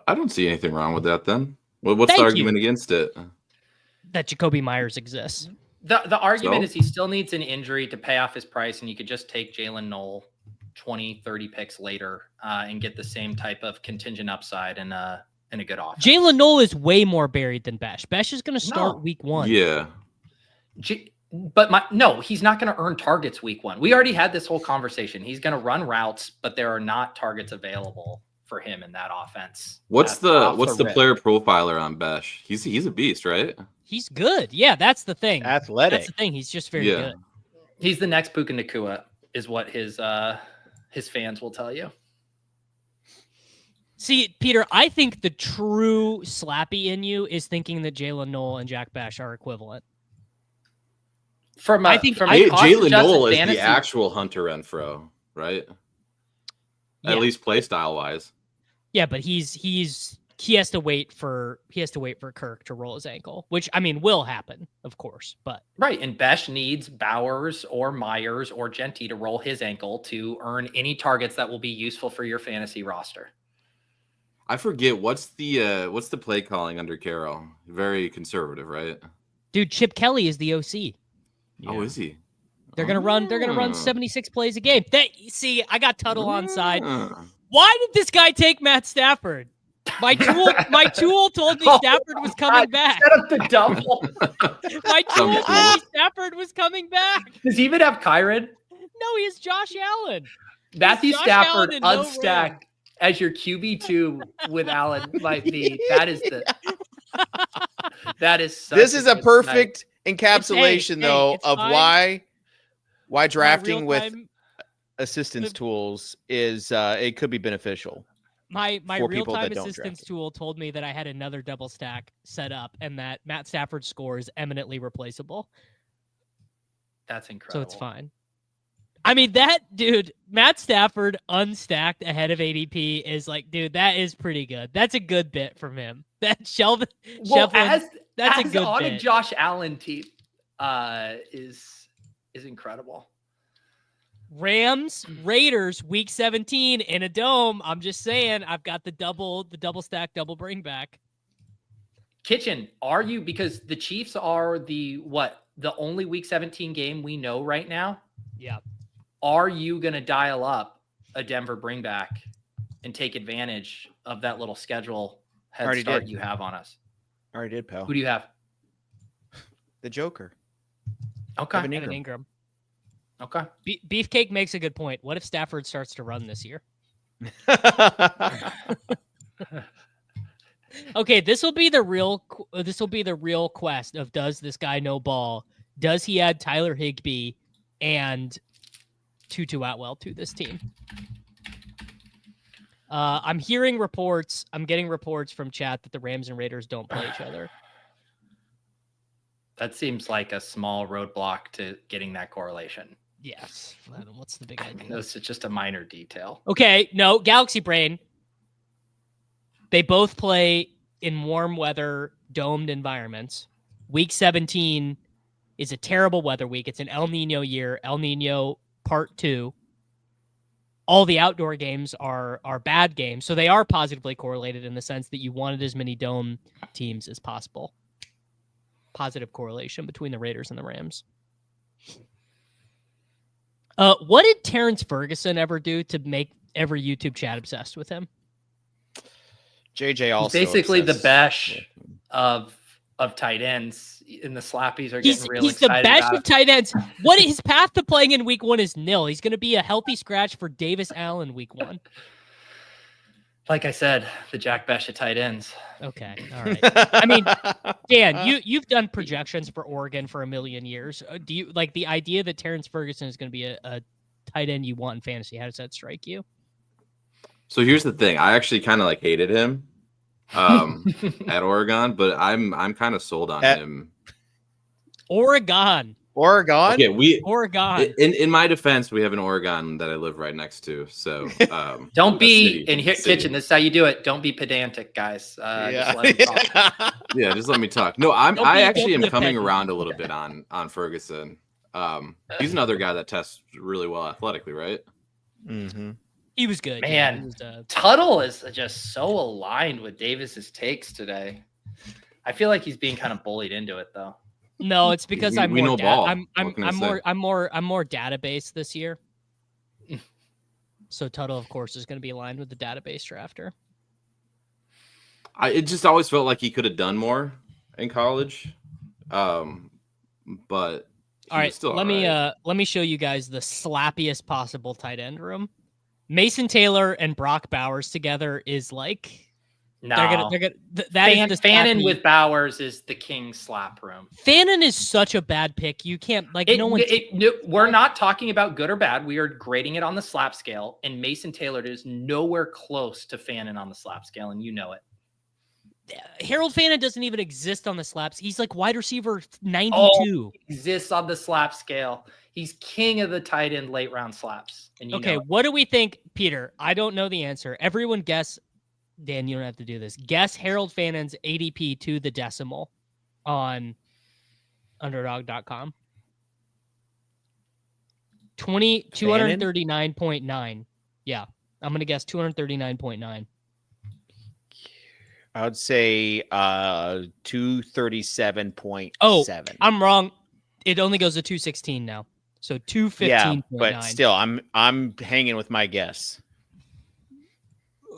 I don't see anything wrong with that then. What's Thank the you. argument against it? That Jacoby Myers exists. The argument So? is he still needs an injury to pay off his price, and you could just take Jalen Knoll 20, 30 picks later and get the same type of contingent upside and a good offense. Jalen Knoll is way more buried than Bash. Bash is going to start No. week 1. Yeah. But he's not going to earn targets week 1. We already had this whole conversation. He's going to run routes, but there are not targets available for him in that offense. What's That's the off rip. player profiler on Bash? He's a beast, right? He's good. Yeah, that's the thing. Athletic. That's the thing. He's just very Yeah. good. He's the next Puka Nacua, is what his fans will tell you. See, Peter, I think the true slappy in you is thinking that Jalen Knoll and Jack Bash are equivalent. Jalen Jalen Knoll is the actual Hunter Renfrow, right? Yeah. At least play style wise. Yeah, but he has to wait for Kirk to roll his ankle, which I mean will happen, of course. But Right, and Besh needs Bowers or Myers or Genti to roll his ankle to earn any targets that will be useful for your fantasy roster. I forget what's the play calling under Carroll. Very conservative, right? dude, Chip Kelly is the OC. Oh, is he? They're gonna run 76 plays a game. See, I got Tuttle on side. Ah. Why did this guy take Matt Stafford? My tool told me Stafford was coming back. Set up the double. My tool told me Stafford was coming back. Does he even have Kyron? No, he has Josh Allen. Matthew Josh Stafford Allen and no unstacked as your QB2 with Allen might be. That is such This is a good perfect night. encapsulation, though, it's of fine. why drafting with real-time- assistance tools is it could be beneficial. My for people real-time that don't assistance draft. tool told me that I had another double stack set up and that Matt Stafford's score is eminently replaceable. That's incredible. So it's fine. I mean, Matt Stafford unstacked ahead of ADP is like, dude, that is pretty good. That's a good bit from him. That Shevlin, that's a good on bit. a Josh Allen team is incredible. Rams, Raiders, week 17 in a dome. I'm just saying, I've got the double stack, double bring back. Kitchen, because the Chiefs are the only week 17 game we know right now? Yeah. Are you going to dial up a Denver bring back and take advantage of that little schedule head Already start did. you have on us? Already did, pal. Who do you have? The Joker. Okay. Evan Evan Ingram. Okay. Beefcake makes a good point. What if Stafford starts to run this year? Okay, this will be the real quest of, does this guy know ball? Does he add Tyler Higbee and Tutu Atwell to this team? I'm getting reports from chat that the Rams and Raiders don't play each other. That seems like a small roadblock to getting that correlation. Yes. What's the big idea? It's just a minor detail. Okay, no, Galaxy Brain. They both play in warm weather, domed environments. Week 17 is a terrible weather week. It's an El Nino year, El Nino Part 2. All the outdoor games are bad games, so they are positively correlated in the sense that you wanted as many dome teams as possible. Positive correlation between the Raiders and the Rams. What did Terrence Ferguson ever do to make every YouTube chat obsessed with him? JJ also He's basically the obsessed Besh with him. of tight ends, and the Slappies are He's getting really the excited best about of tight ends. What his path to playing in week 1 is nil. He's going to be a healthy scratch for Davis Allen week 1. Like I said, the Jack Besh of tight ends. Okay, all right. I mean, Dan, you've done projections for Oregon for a million years. Do you like the idea that Terrence Ferguson is going to be a tight end you want in fantasy? How does that strike you? So here's the thing. I actually kind of hated him at Oregon, but I'm kind of sold on him. Oregon. Okay, Oregon. In my defense, we have an Oregon that I live right next to. So don't be city, in here, Kitchen. This is how you do it. Don't be pedantic, guys. Just let him talk. Yeah, just let me talk. No, I actually am coming around a little bit on Ferguson. He's another guy that tests really well athletically, right? Mm-hmm. He was good. Man, Yeah, Tuttle is just so aligned with Davis's takes today. I feel like he's being kind of bullied into it, though. no, it's because We I'm more know ball. I'm What can I say? more database this year. So Tuttle, of course, is going to be aligned with the database drafter. It just always felt like he could have done more in college, but All right, still let me show you guys the slappiest possible tight end room. Mason Taylor and Brock Bowers together is like No, they're gonna that is the Fannin slappy- with Bowers is the king slap room. Fannin is such a bad pick. You can't We're not talking about good or bad. We are grading it on the slap scale, and Mason Taylor is nowhere close to Fannin on the slap scale, and you know it. Harold Fannin doesn't even exist on the slaps. He's like wide receiver 92. Oh, exists on the slap scale. He's king of the tight end late round slaps. And you Okay, know it. what do we think, Peter? I don't know the answer. Everyone guess. Dan, you don't have to do this. Guess Harold Fannin's ADP to the decimal on underdog.com. 239.9. Yeah, I'm going to guess 239.9. I would say 237.7. Oh, I'm wrong. It only goes to 216 now. So 215.9. Yeah, but still, I'm hanging with my guess.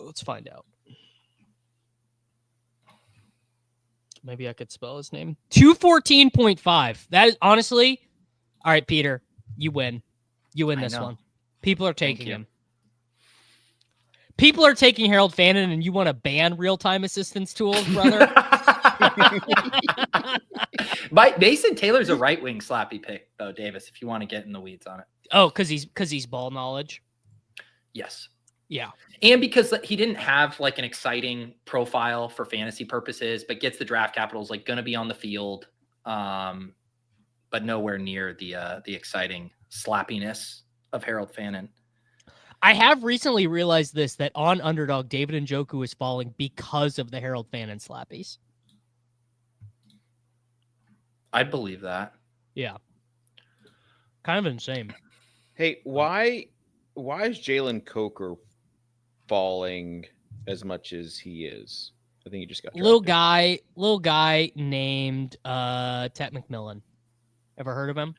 Let's find out. Maybe I could spell his name. 214.5. That is honestly, all right, Peter, you win. You win this one. People are taking him. People are taking Harold Fannin, and you want to ban real-time assistance tools, brother? Mason Taylor's a right-wing slappy pick, though, Davis, if you want to get in the weeds on it. Oh, because he's ball knowledge? Yes. Yeah. And because he didn't have like an exciting profile for fantasy purposes, but gets the draft capitals, like going to be on the field, but nowhere near the exciting slappiness of Harold Fannin. I have recently realized this, that on Underdog, David Njoku is falling because of the Harold Fannin slappies. I'd believe that. Yeah. Kind of insane. Hey, why is Jalen Coker falling as much as he is? I think he just got drafted. Little guy named Tet McMillan. Ever heard of him?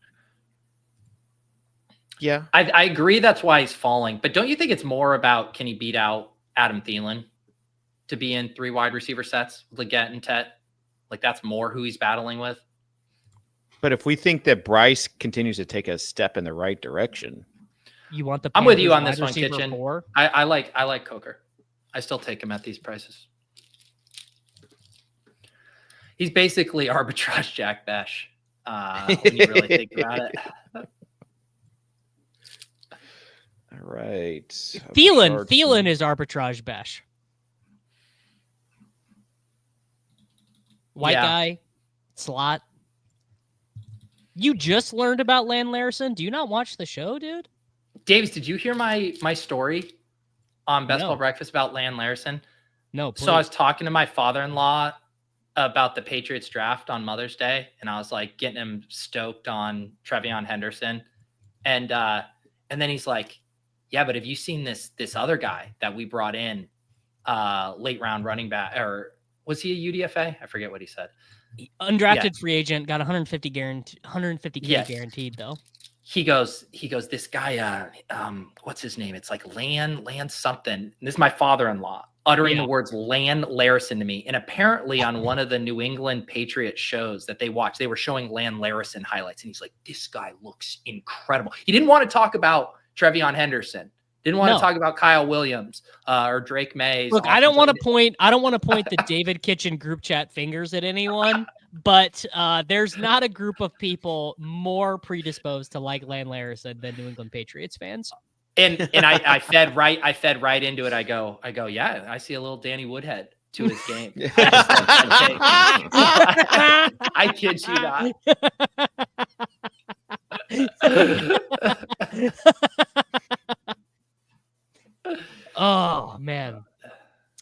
Yeah. I agree that's why he's falling, but don't you think it's more about can he beat out Adam Thielen to be in 3 wide receiver sets, Leggett and Tet? Like that's more who he's battling with. But if we think that Bryce continues to take a step in the right direction, you want the I'm with you Panthers on this wide one, receiver Kitchen. 4? I like Coker. I still take him at these prices. He's basically arbitrage Jack Besh when you really think about it. all right. Thielen is arbitrage Besh. White guy, slot. You just learned about Lan Larrison? Do you not watch the show, dude? Davis, did you hear my story on Best Ball Breakfast about Lan Larrison? No, please. So I was talking to my father-in-law about the Patriots draft on Mother's Day, and I was like getting him stoked on Trevion Henderson. And then he's like, yeah, but have you seen this other guy that we brought in late round running back, or was he a UDFA? I forget what he said. Undrafted free agent, got 150K guaranteed though. He goes, this guy, what's his name? It's like Lan something. And this is my father-in-law uttering the words Lan Larrison to me. And apparently on one of the New England Patriots shows that they watched, they were showing Lan Larrison highlights. And he's like, this guy looks incredible. He didn't want to talk about Trevion Henderson. Didn't want to talk about Kyle Williams or Drake May. Look, I don't want to point the David Kitchen group chat fingers at anyone, but there's not a group of people more predisposed to like Lan Larrison than New England Patriots fans. And I fed right into it. I go, yeah, I see a little Danny Woodhead to his game. I kid you not. Oh man,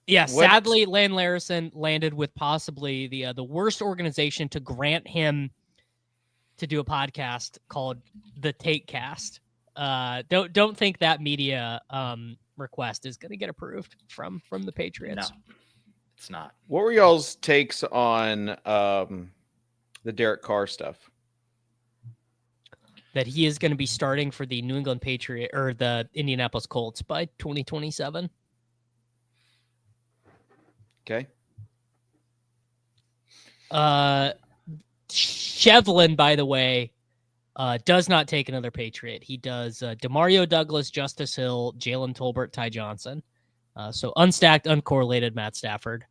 yeah. Sadly, Lan Larrison landed with possibly the worst organization to grant him to do a podcast called the Take Cast. Don't think that media request is going to get approved from the Patriots. No, it's not. What were y'all's takes on the Derek Carr stuff? That he is going to be starting for the New England Patriot or the Indianapolis Colts by 2027. Okay. Shevlin, by the way, does not take another Patriot. He does DeMario Douglas, Justice Hill, Jalen Tolbert, Ty Johnson. So unstacked, uncorrelated Matt Stafford.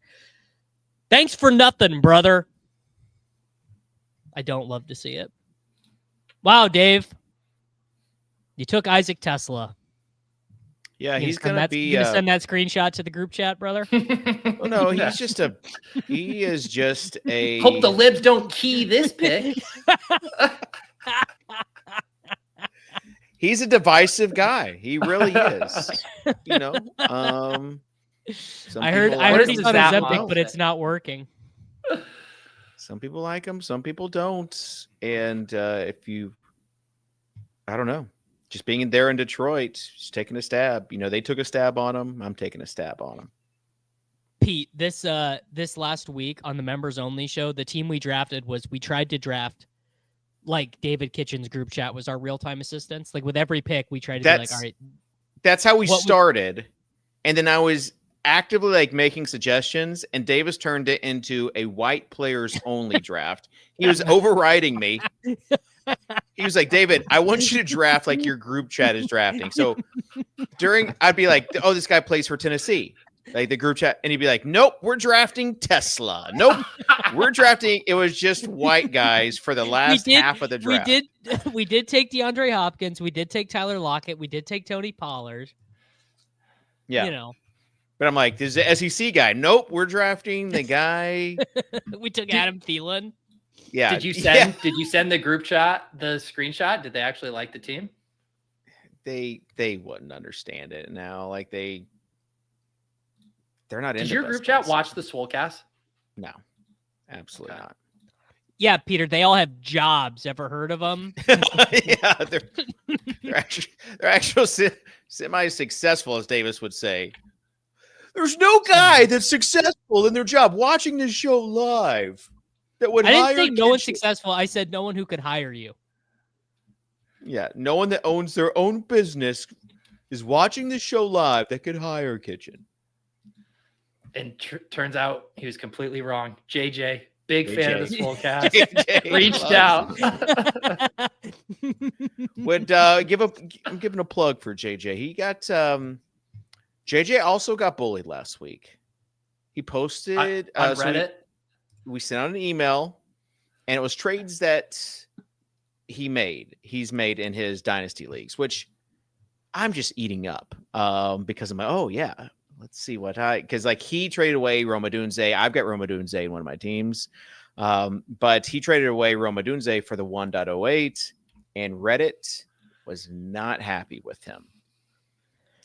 Thanks for nothing, brother. I don't love to see it. Wow, Dave. You took Isaac Tesla. Yeah, he's going to be... You going to send that screenshot to the group chat, brother? Well, no, he is just a... Hope the libs don't key this pick. He's a divisive guy. He really is. You know? I heard he's on Ozempic, but it's not working. Some people like him, some people don't. And if you, I don't know, just being there in Detroit, just taking a stab. You know, they took a stab on him. I'm taking a stab on him. Pete, this last week on the members only show, the team we drafted we tried to draft like David Kitchen's group chat was our real-time assistants. Like with every pick, we tried to be like, all right. That's how we started. And then I was actively like making suggestions, and Davis turned it into a white players only draft. He was overriding me. He was like, David, I want you to draft like your group chat is drafting. So I'd be like, oh, this guy plays for Tennessee. Like the group chat, and he'd be like, nope, we're drafting Tesla. Nope, we're drafting. It was just white guys for the last half of the draft. We did take DeAndre Hopkins. We did take Tyler Lockett. We did take Tony Pollard. Yeah. You know. But I'm like, this is the SEC guy. Nope, we're drafting the guy. We took Adam Thielen. Yeah. Did you send the group chat the screenshot? Did they actually like the team? They wouldn't understand it now. Like they're not into Did your Best group chat Bets. watch the Swolecast? No, absolutely not. Yeah, Peter, they all have jobs. Ever heard of them? Yeah, they're actually semi-successful, as Davis would say. There's no guy that's successful in their job watching this show live that would I hire didn't say no one's Kitchen. successful. I said no one who could hire you. Yeah, no one that owns their own business is watching this show live that could hire Kitchen. And turns out he was completely wrong. JJ, big fan of the Swolecast, JJ reached loves out. I'm giving a plug for JJ. He got JJ also got bullied last week. He posted on so Reddit. we sent out an email, and it was trades that he's made in his dynasty leagues, which I'm just eating up because I'm like, oh yeah, let's see because like he traded away Roma Dunze. I've got Roma Dunze in one of my teams, but he traded away Roma Dunze for the 1.08, and Reddit was not happy with him.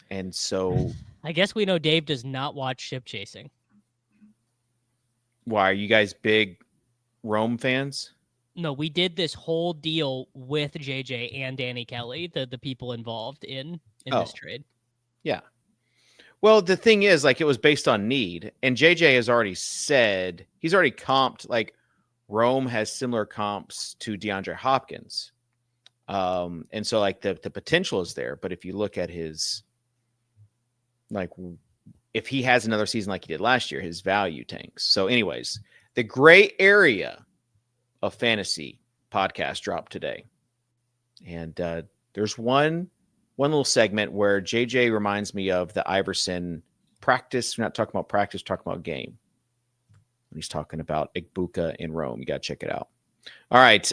And so I guess we know Dave does not watch ship chasing. why are you guys big Rome fans? No, we did this whole deal with JJ and Danny Kelly, the people involved in this trade. Yeah. Well, the thing is, like, it was based on need, and JJ has already said he's already comped. Like, Rome has similar comps to DeAndre Hopkins, and so like the potential is there. But if you look at his, like, if he has another season like he did last year, his value tanks. So, anyways, the gray area of fantasy podcast dropped today, and there's one little segment where JJ reminds me of the Iverson practice. We're not talking about practice, we're talking about game. When he's talking about Igbuka in Rome. You got to check it out. All right.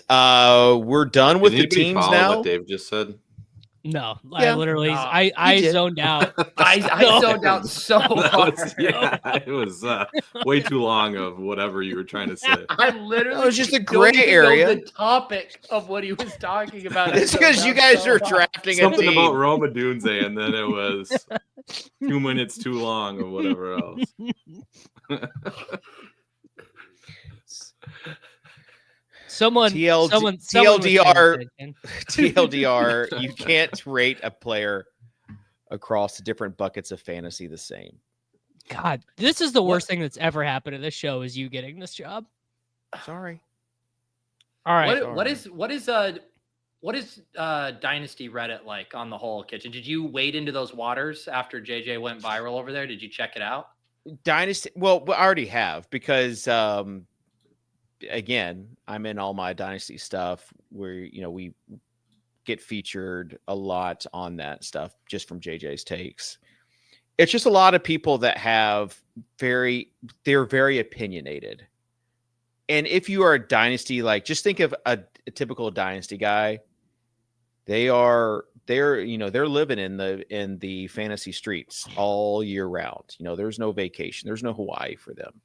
We're done with the teams now. What Dave just said. No, Yeah. I literally, No, I zoned out. I zoned out so hard. It was way too long of whatever you were trying to say. I literally It was just a don't gray even know area. the topic of what he was talking about. It's because you guys are drafting Something a team. about Roma Dunze, and then it was 2 minutes too long or whatever else. Someone was paying TLDR, attention. TLDR, you can't rate a player across different buckets of fantasy the same. God, this is the worst thing that's ever happened to this show is you getting this job. Sorry. All right. What is Dynasty Reddit like on the whole, Kitchen? Did you wade into those waters after JJ went viral over there? Did you check it out? Dynasty. Well, I already have because, again, I'm in all my Dynasty stuff where, we get featured a lot on that stuff just from JJ's takes. It's just a lot of people that they're very opinionated. And if you are a Dynasty, like just think of a typical Dynasty guy. They're living in the fantasy streets all year round. There's no vacation. There's no Hawaii for them.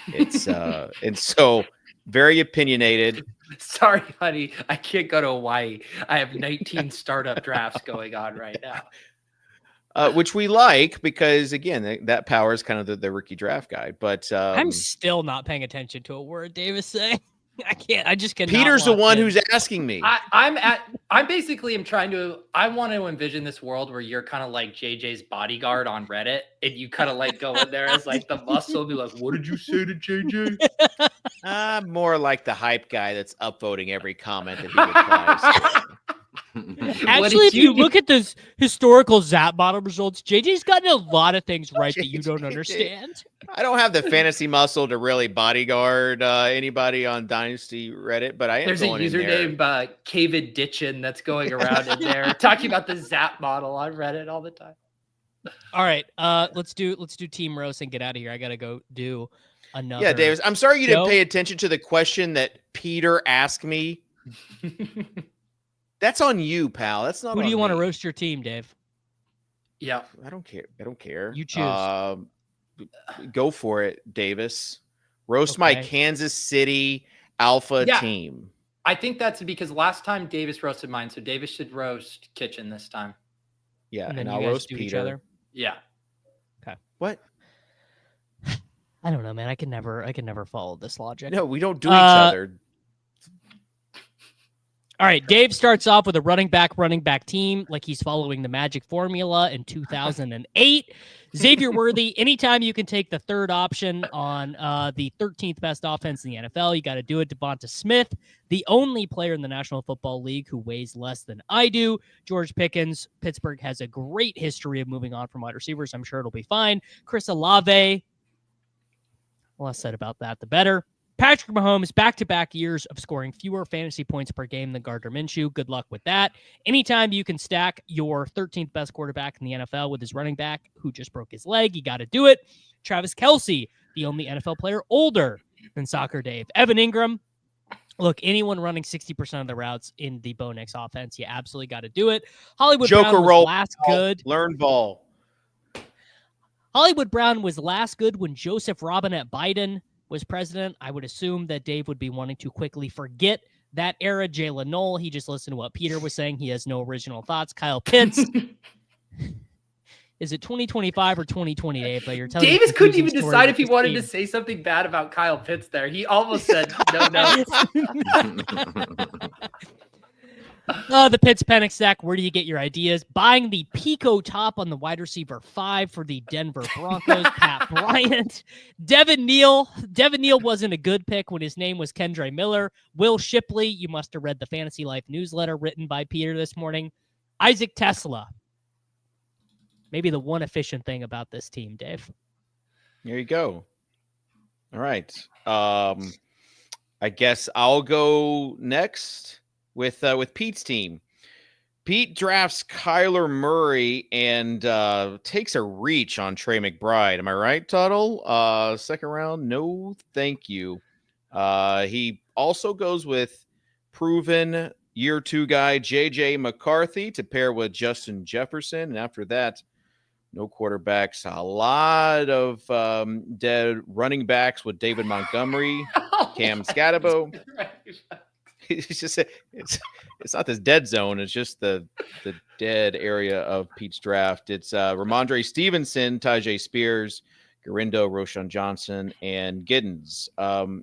It's and so very opinionated. Sorry, honey, I can't go to Hawaii. I have 19 startup drafts going on right now. Which we like because again, that powers kind of the rookie draft guide. But I'm still not paying attention to a word Dave is saying. I just cannot. Peter's the watch one it. who's asking me. I want to envision this world where you're kind of like JJ's bodyguard on Reddit, and you kind of like go in there as like the muscle, be like, "What did you say to JJ?" I'm more like the hype guy that's upvoting every comment that he replies. Actually, if you look at this historical Zap bottom results, JJ's gotten a lot of things right that you don't understand. I don't have the fantasy muscle to really bodyguard anybody on Dynasty Reddit, but I am There's a going in there. username, Cavid Ditchin, that's going around in there talking about the Zap model on Reddit all the time. All right, let's do team roast and get out of here. I gotta go do another. Yeah, Davis, I'm sorry you didn't show. pay attention to the question that Peter asked me. That's on you, pal. That's not. Who do you want to roast your team, Dave? Yeah, I don't care. You choose. Go for it, Davis. Roast my Kansas City Alpha team. I think that's because last time Davis roasted mine, so Davis should roast Kitchen this time. Yeah, and then I'll roast Peter. each other. Yeah. Okay. What? I don't know, man. I can never follow this logic. No, we don't do each other. All right, Dave starts off with a running back team like he's following the magic formula in 2008. Xavier Worthy, anytime you can take the third option on the 13th best offense in the NFL, you got to do it. Devonta Smith, the only player in the National Football League who weighs less than I do. George Pickens, Pittsburgh has a great history of moving on from wide receivers. I'm sure it'll be fine. Chris Olave, the less said about that, the better. Patrick Mahomes, back-to-back years of scoring fewer fantasy points per game than Gardner Minshew. Good luck with that. Anytime you can stack your 13th best quarterback in the NFL with his running back who just broke his leg, you got to do it. Travis Kelce, the only NFL player older than Socrdave. Evan Ingram, look, anyone running 60% of the routes in the Bo Nix offense, you absolutely got to do it. Hollywood Joker Brown was roll. last good. Learn ball. Hollywood Brown was last good when Joseph Robinette Biden was president. I would assume that Dave would be wanting to quickly forget that era. Jalen Knoll, he just listened to what Peter was saying. He has no original thoughts. Kyle Pitts. Is it 2025 or 2028? But you're telling Davis couldn't even story decide with if he this wanted team. to say something bad about Kyle Pitts there. He almost said no. The Pitts Panic Stack. Where do you get your ideas? Buying the Pico top on the wide receiver 5 for the Denver Broncos. Pat Bryant. Devin Neal. Devin Neal wasn't a good pick when his name was Kendre Miller. Will Shipley. You must have read the Fantasy Life newsletter written by Peter this morning. Isaac Tesla. Maybe the one efficient thing about this team, Dave. There you go. All right. I guess I'll go next with Pete's team. Pete drafts Kyler Murray and takes a reach on Trey McBride. Am I right, Tuttle? Second round? No, thank you. He also goes with proven year 2 guy J.J. McCarthy to pair with Justin Jefferson. And after that, no quarterbacks. A lot of dead running backs with David Montgomery, Cam Scatabo. It's just it's not this dead zone. It's just the dead area of Pete's draft. It's Ramondre Stevenson, Tajay Spears, Garindo, Roshan Johnson, and Giddens.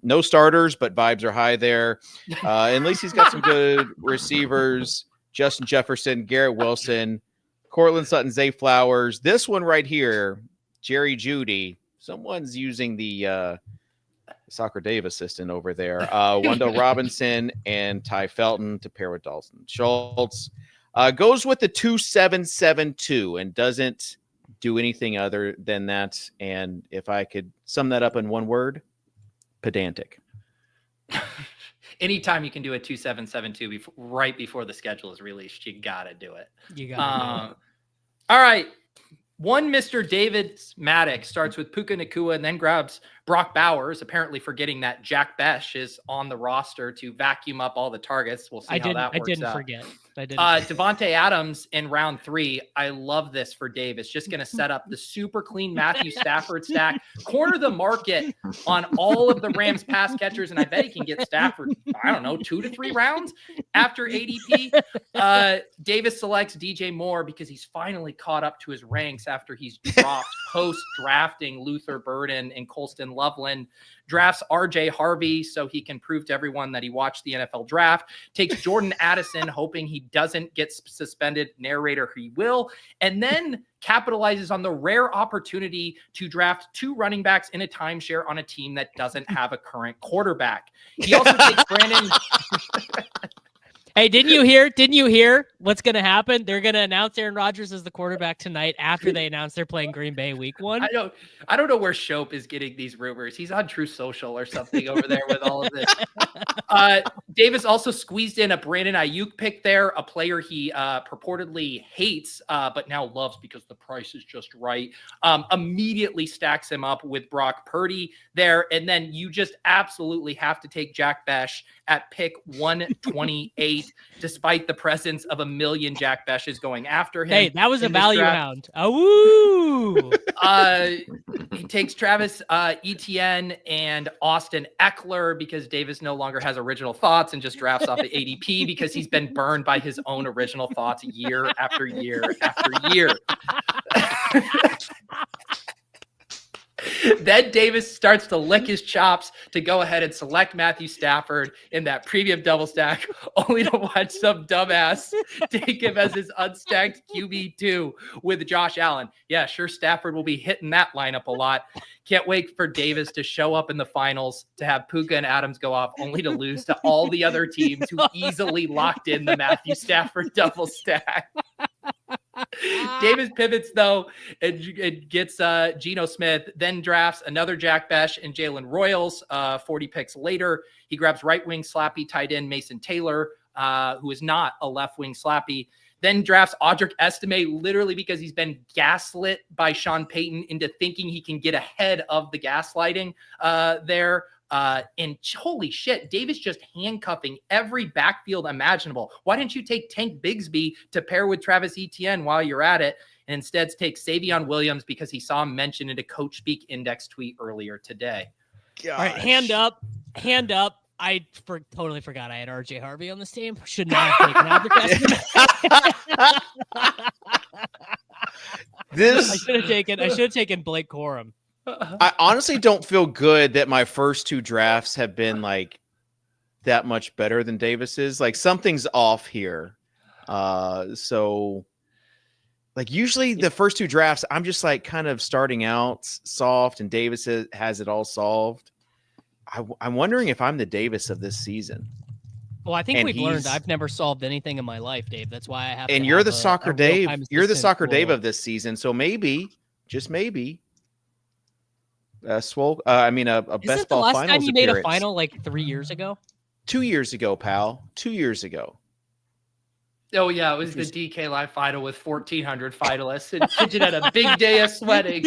No starters, but vibes are high there. At least he's got some good receivers. Justin Jefferson, Garrett Wilson, Cortland Sutton, Zay Flowers. This one right here, Jerry Jeudy. Someone's using the Socrdave assistant over there. Wendell Robinson and Ty Felton to pair with Dalton Schultz. Goes with the 2-7-7-2 and doesn't do anything other than that. And if I could sum that up in one word, pedantic. Anytime you can do a 2-7-7-2 right before the schedule is released, you gotta do it. You got all right. One Mr. David Maddox starts with Puka Nacua and then grabs Brock Bowers, apparently forgetting that Jack Besh is on the roster to vacuum up all the targets. We'll see how that works out. I didn't forget. Devontae Adams in round 3. I love this for Dave. It's just going to set up the super clean Matthew Stafford stack, corner the market on all of the Rams pass catchers, and I bet he can get Stafford, 2 to 3 rounds after ADP. Davis selects DJ Moore because he's finally caught up to his ranks after he's dropped post-drafting Luther Burden and Colston Loveland. Drafts RJ Harvey so he can prove to everyone that he watched the NFL draft. Takes Jordan Addison, hoping he doesn't get suspended. Narrator, he will. And then capitalizes on the rare opportunity to draft 2 running backs in a timeshare on a team that doesn't have a current quarterback. He also takes Brandon. Hey, didn't you hear what's going to happen? They're going to announce Aaron Rodgers as the quarterback tonight after they announce they're playing Green Bay week 1. I don't know where Shope is getting these rumors. He's on True Social or something over there with all of this. Davis also squeezed in a Brandon Ayuk pick there, a player he purportedly hates, but now loves because the price is just right. Immediately stacks him up with Brock Purdy there. And then you just absolutely have to take Jack Besh at pick 128, despite the presence of a million Jack Beshes going after him. Hey, that was a value draft. hound. Oh, He takes Travis Etienne and Austin Eckler because Davis no longer has original thoughts and just drafts off the ADP because he's been burned by his own original thoughts year after year after year. Then Davis starts to lick his chops to go ahead and select Matthew Stafford in that premium double stack, only to watch some dumbass take him as his unstacked QB2 with Josh Allen. Yeah, sure, Stafford will be hitting that lineup a lot. Can't wait for Davis to show up in the finals, to have Puka and Adams go off, only to lose to all the other teams who easily locked in the Matthew Stafford double stack. Davis pivots though and gets Geno Smith, then drafts another Jack Besh and Jalen Royals 40 picks later. He grabs right wing slappy tight end Mason Taylor, who is not a left wing slappy, then drafts Audric Estime literally because he's been gaslit by Sean Payton into thinking he can get ahead of the gaslighting there. And holy shit, Davis just handcuffing every backfield imaginable. Why didn't you take Tank Bigsby to pair with Travis Etienne while you're at it? And instead take Savion Williams because he saw him mentioned in a Coach Speak Index tweet earlier today. Gosh. all right. Hand up. I totally forgot I had RJ Harvey on this team. Should not have taken I should have taken Blake Corum. I honestly don't feel good that my first 2 drafts have been like that much better than Davis's. Like something's off here. So like usually the first 2 drafts, I'm just like kind of starting out soft and Davis has it all solved. I'm wondering if I'm the Davis of this season. Well, I think we've learned I've never solved anything in my life, Dave. That's why I have to. And you're the Socrdave. You're the Socrdave for... of this season. So maybe, just maybe, a best ball finals Isn't the last time you made a appearance. final like 3 years ago? 2 years ago, pal. 2 years ago. Oh, yeah, it was the DK Live final with 1,400 finalists. And Kitchen had a big day of sweating.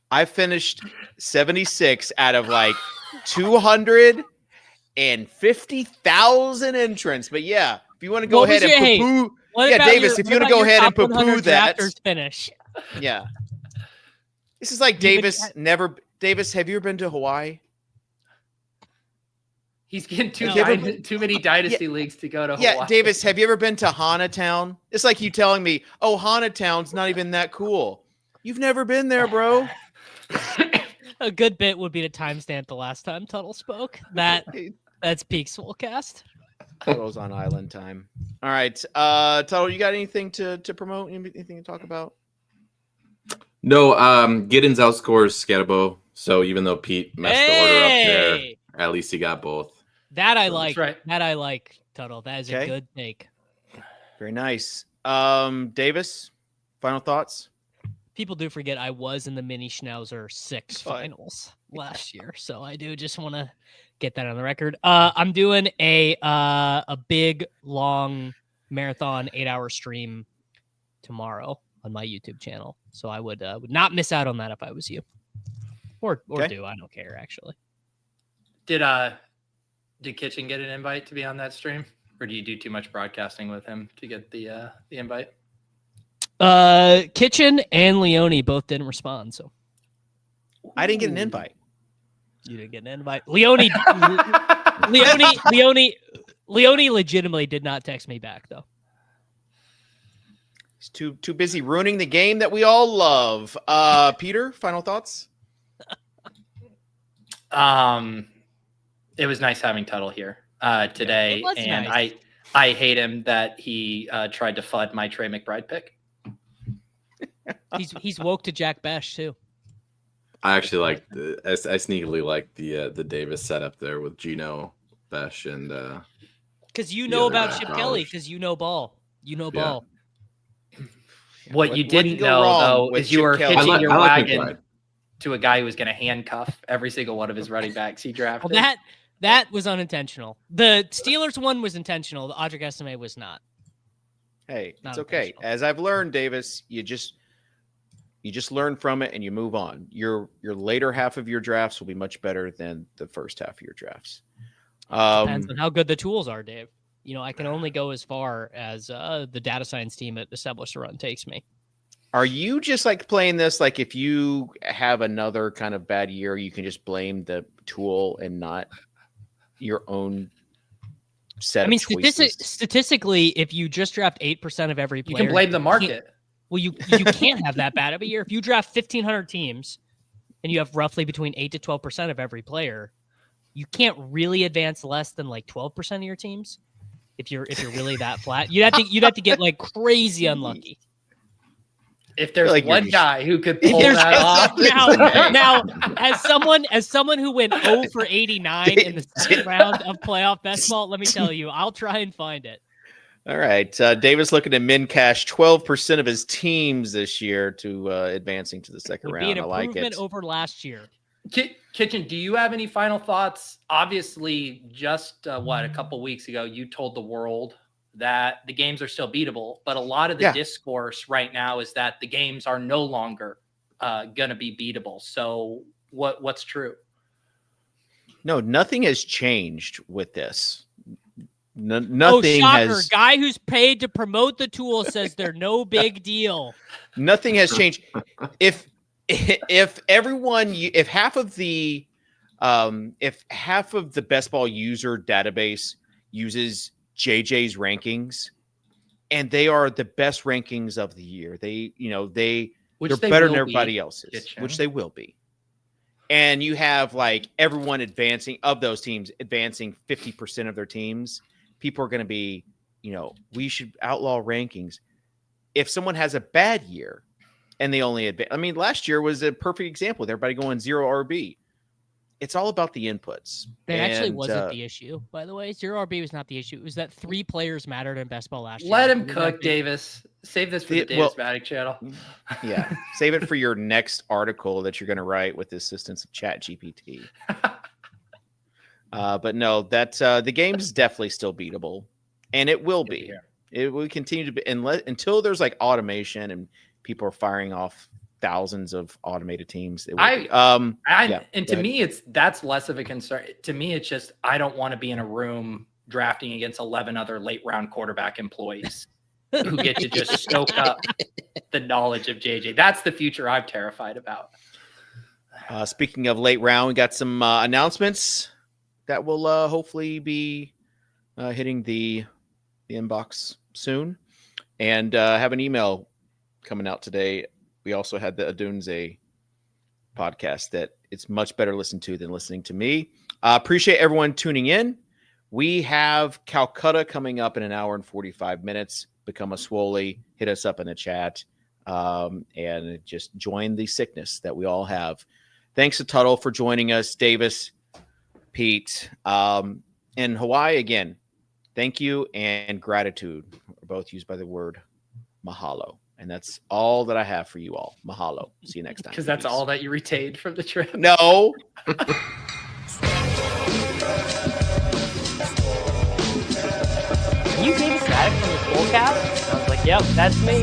I finished 76 out of like 250,000 entrants. But yeah, if you want to go ahead and poo-poo. Yeah, Davis, if you want to go ahead and poo-poo that. Finish. Yeah. This is like Davis, Davis, have you ever been to Hawaii? He's getting too many dynasty leagues to go to Hawaii. Yeah, Davis, have you ever been to Hana Town? It's like you telling me, oh, Hana Town's not even that cool. You've never been there, bro. A good bit would be to timestamp the last time Tuttle spoke. That's peak Swolecast. Tuttle's on island time. All right. Tuttle, you got anything to promote? Anything to talk about? No, Giddens outscores Scatabo. So even though Pete messed the order up there, at least he got both. That I like. Right. That I like, Tuttle. That is a good take. Very nice. Davis, final thoughts? People do forget I was in the Mini Schnauzer 6 finals last year, so I do just want to get that on the record. I'm doing a big, long marathon 8-hour stream tomorrow on my YouTube channel, so I would not miss out on that if I was you, or do I don't care actually. Did Kitchen get an invite to be on that stream, or do you do too much broadcasting with him to get the invite? Kitchen and Leone both didn't respond, so I didn't get an invite. You didn't get an invite. Leone legitimately did not text me back though. He's too busy ruining the game that we all love. Peter, final thoughts? It was nice having Tuttle here today, and nice. I hate him that he tried to FUD my Trey McBride pick. He's woke to Jack Besh too. I actually like I sneakily like the Davis setup there with Geno, Besh, and Because you know Yeah, about Chip Kelly, because you know ball. You know ball. What you What didn't can go know, wrong though, with is you Chip were Kelly? hitching your I like wagon McBride. to a guy who was going to handcuff every single one of his running backs he drafted. Well, that was unintentional. The Steelers one was intentional. The Audric Estime was not. Hey, Not it's okay. intentional. As I've learned, Davis, you just learn from it and you move on. Your later half of your drafts will be much better than the first half of your drafts. Depends on how good the tools are, Dave. You know, I can only go as far as the data science team at Establish the Run takes me. Are you just like playing this like if you have another kind of bad year, you can just blame the tool and not your own set I mean, of choices? statistically, if you just draft 8% of every you player, can blame the can't- market. Well, you can't have that bad of a year. If you draft 1,500 teams and you have roughly between 8 to 12% of every player, you can't really advance less than like 12% of your teams. If you're really that flat, you'd have to get like crazy unlucky. If there's like you're one just- guy who could If pull there's- that off, Now, as someone who went 0 for 89 in the second round of playoff best ball, let me tell you, I'll try and find it. All right. Davis looking to min cash 12% of his teams this year to advancing to the second Would be an round. I like improvement it. over last year. Kitchen, do you have any final thoughts? Obviously, just a couple weeks ago, you told the world that the games are still beatable, but a lot of the discourse right now is that the games are no longer going to be beatable. So what's true? No, nothing has changed with this. Oh, Nothing shocker. has. Guy who's paid to promote the tool says they're no big deal. Nothing has changed. If everyone, if half of the best ball user database uses JJ's rankings, and they are the best rankings of the year, they're better than everybody else's, which they will be. And you have like everyone advancing of those teams, advancing 50% of their teams. People are going to be, we should outlaw rankings. If someone has a bad year and they only advance, I mean, last year was a perfect example with everybody going 0 RB. It's all about the inputs. That actually wasn't the issue, by the way. 0 RB was not the issue. It was that 3 players mattered in best ball last year. Let him cook, Davis. Save this for the Davis Matic channel. Yeah. Save it for your next article that you're going to write with the assistance of ChatGPT. But no, the game's definitely still beatable, and it will be. It will continue to be until there's like automation and people are firing off thousands of automated teams. To me, that's less of a concern. To me, it's just I don't want to be in a room drafting against 11 other late round quarterback employees who get to just soak up the knowledge of JJ. That's the future I'm terrified about. Speaking of late round, we got some announcements that will hopefully be hitting the inbox soon, and have an email coming out today. We also had the Adunze podcast that it's much better listened to than listening to me. Appreciate everyone tuning in. We have Calcutta coming up in an hour and 45 minutes. Become a Swole. Hit us up in the chat and just join the sickness that we all have. Thanks to Tuttle for joining us, Davis, Pete, and Hawaii again. Thank you and gratitude are both used by the word mahalo. And that's all that I have for you all. Mahalo. See you next time. Because that's all that you retained from the trip. No. You Davis Matic from the Skullcast? I was like, yep, that's me.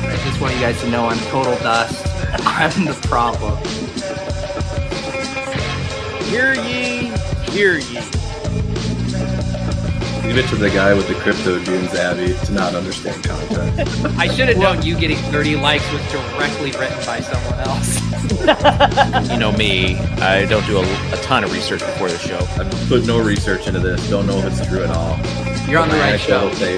I just want you guys to know I'm total dust. I'm the problem. Hear ye, hear ye. Leave it to the guy with the crypto dunes, Abby, to not understand context. I should have known you getting 30 likes was directly written by someone else. You know me, I don't do a ton of research before the show. I've put no research into this. Don't know if it's true at all. You're on the right show. Say,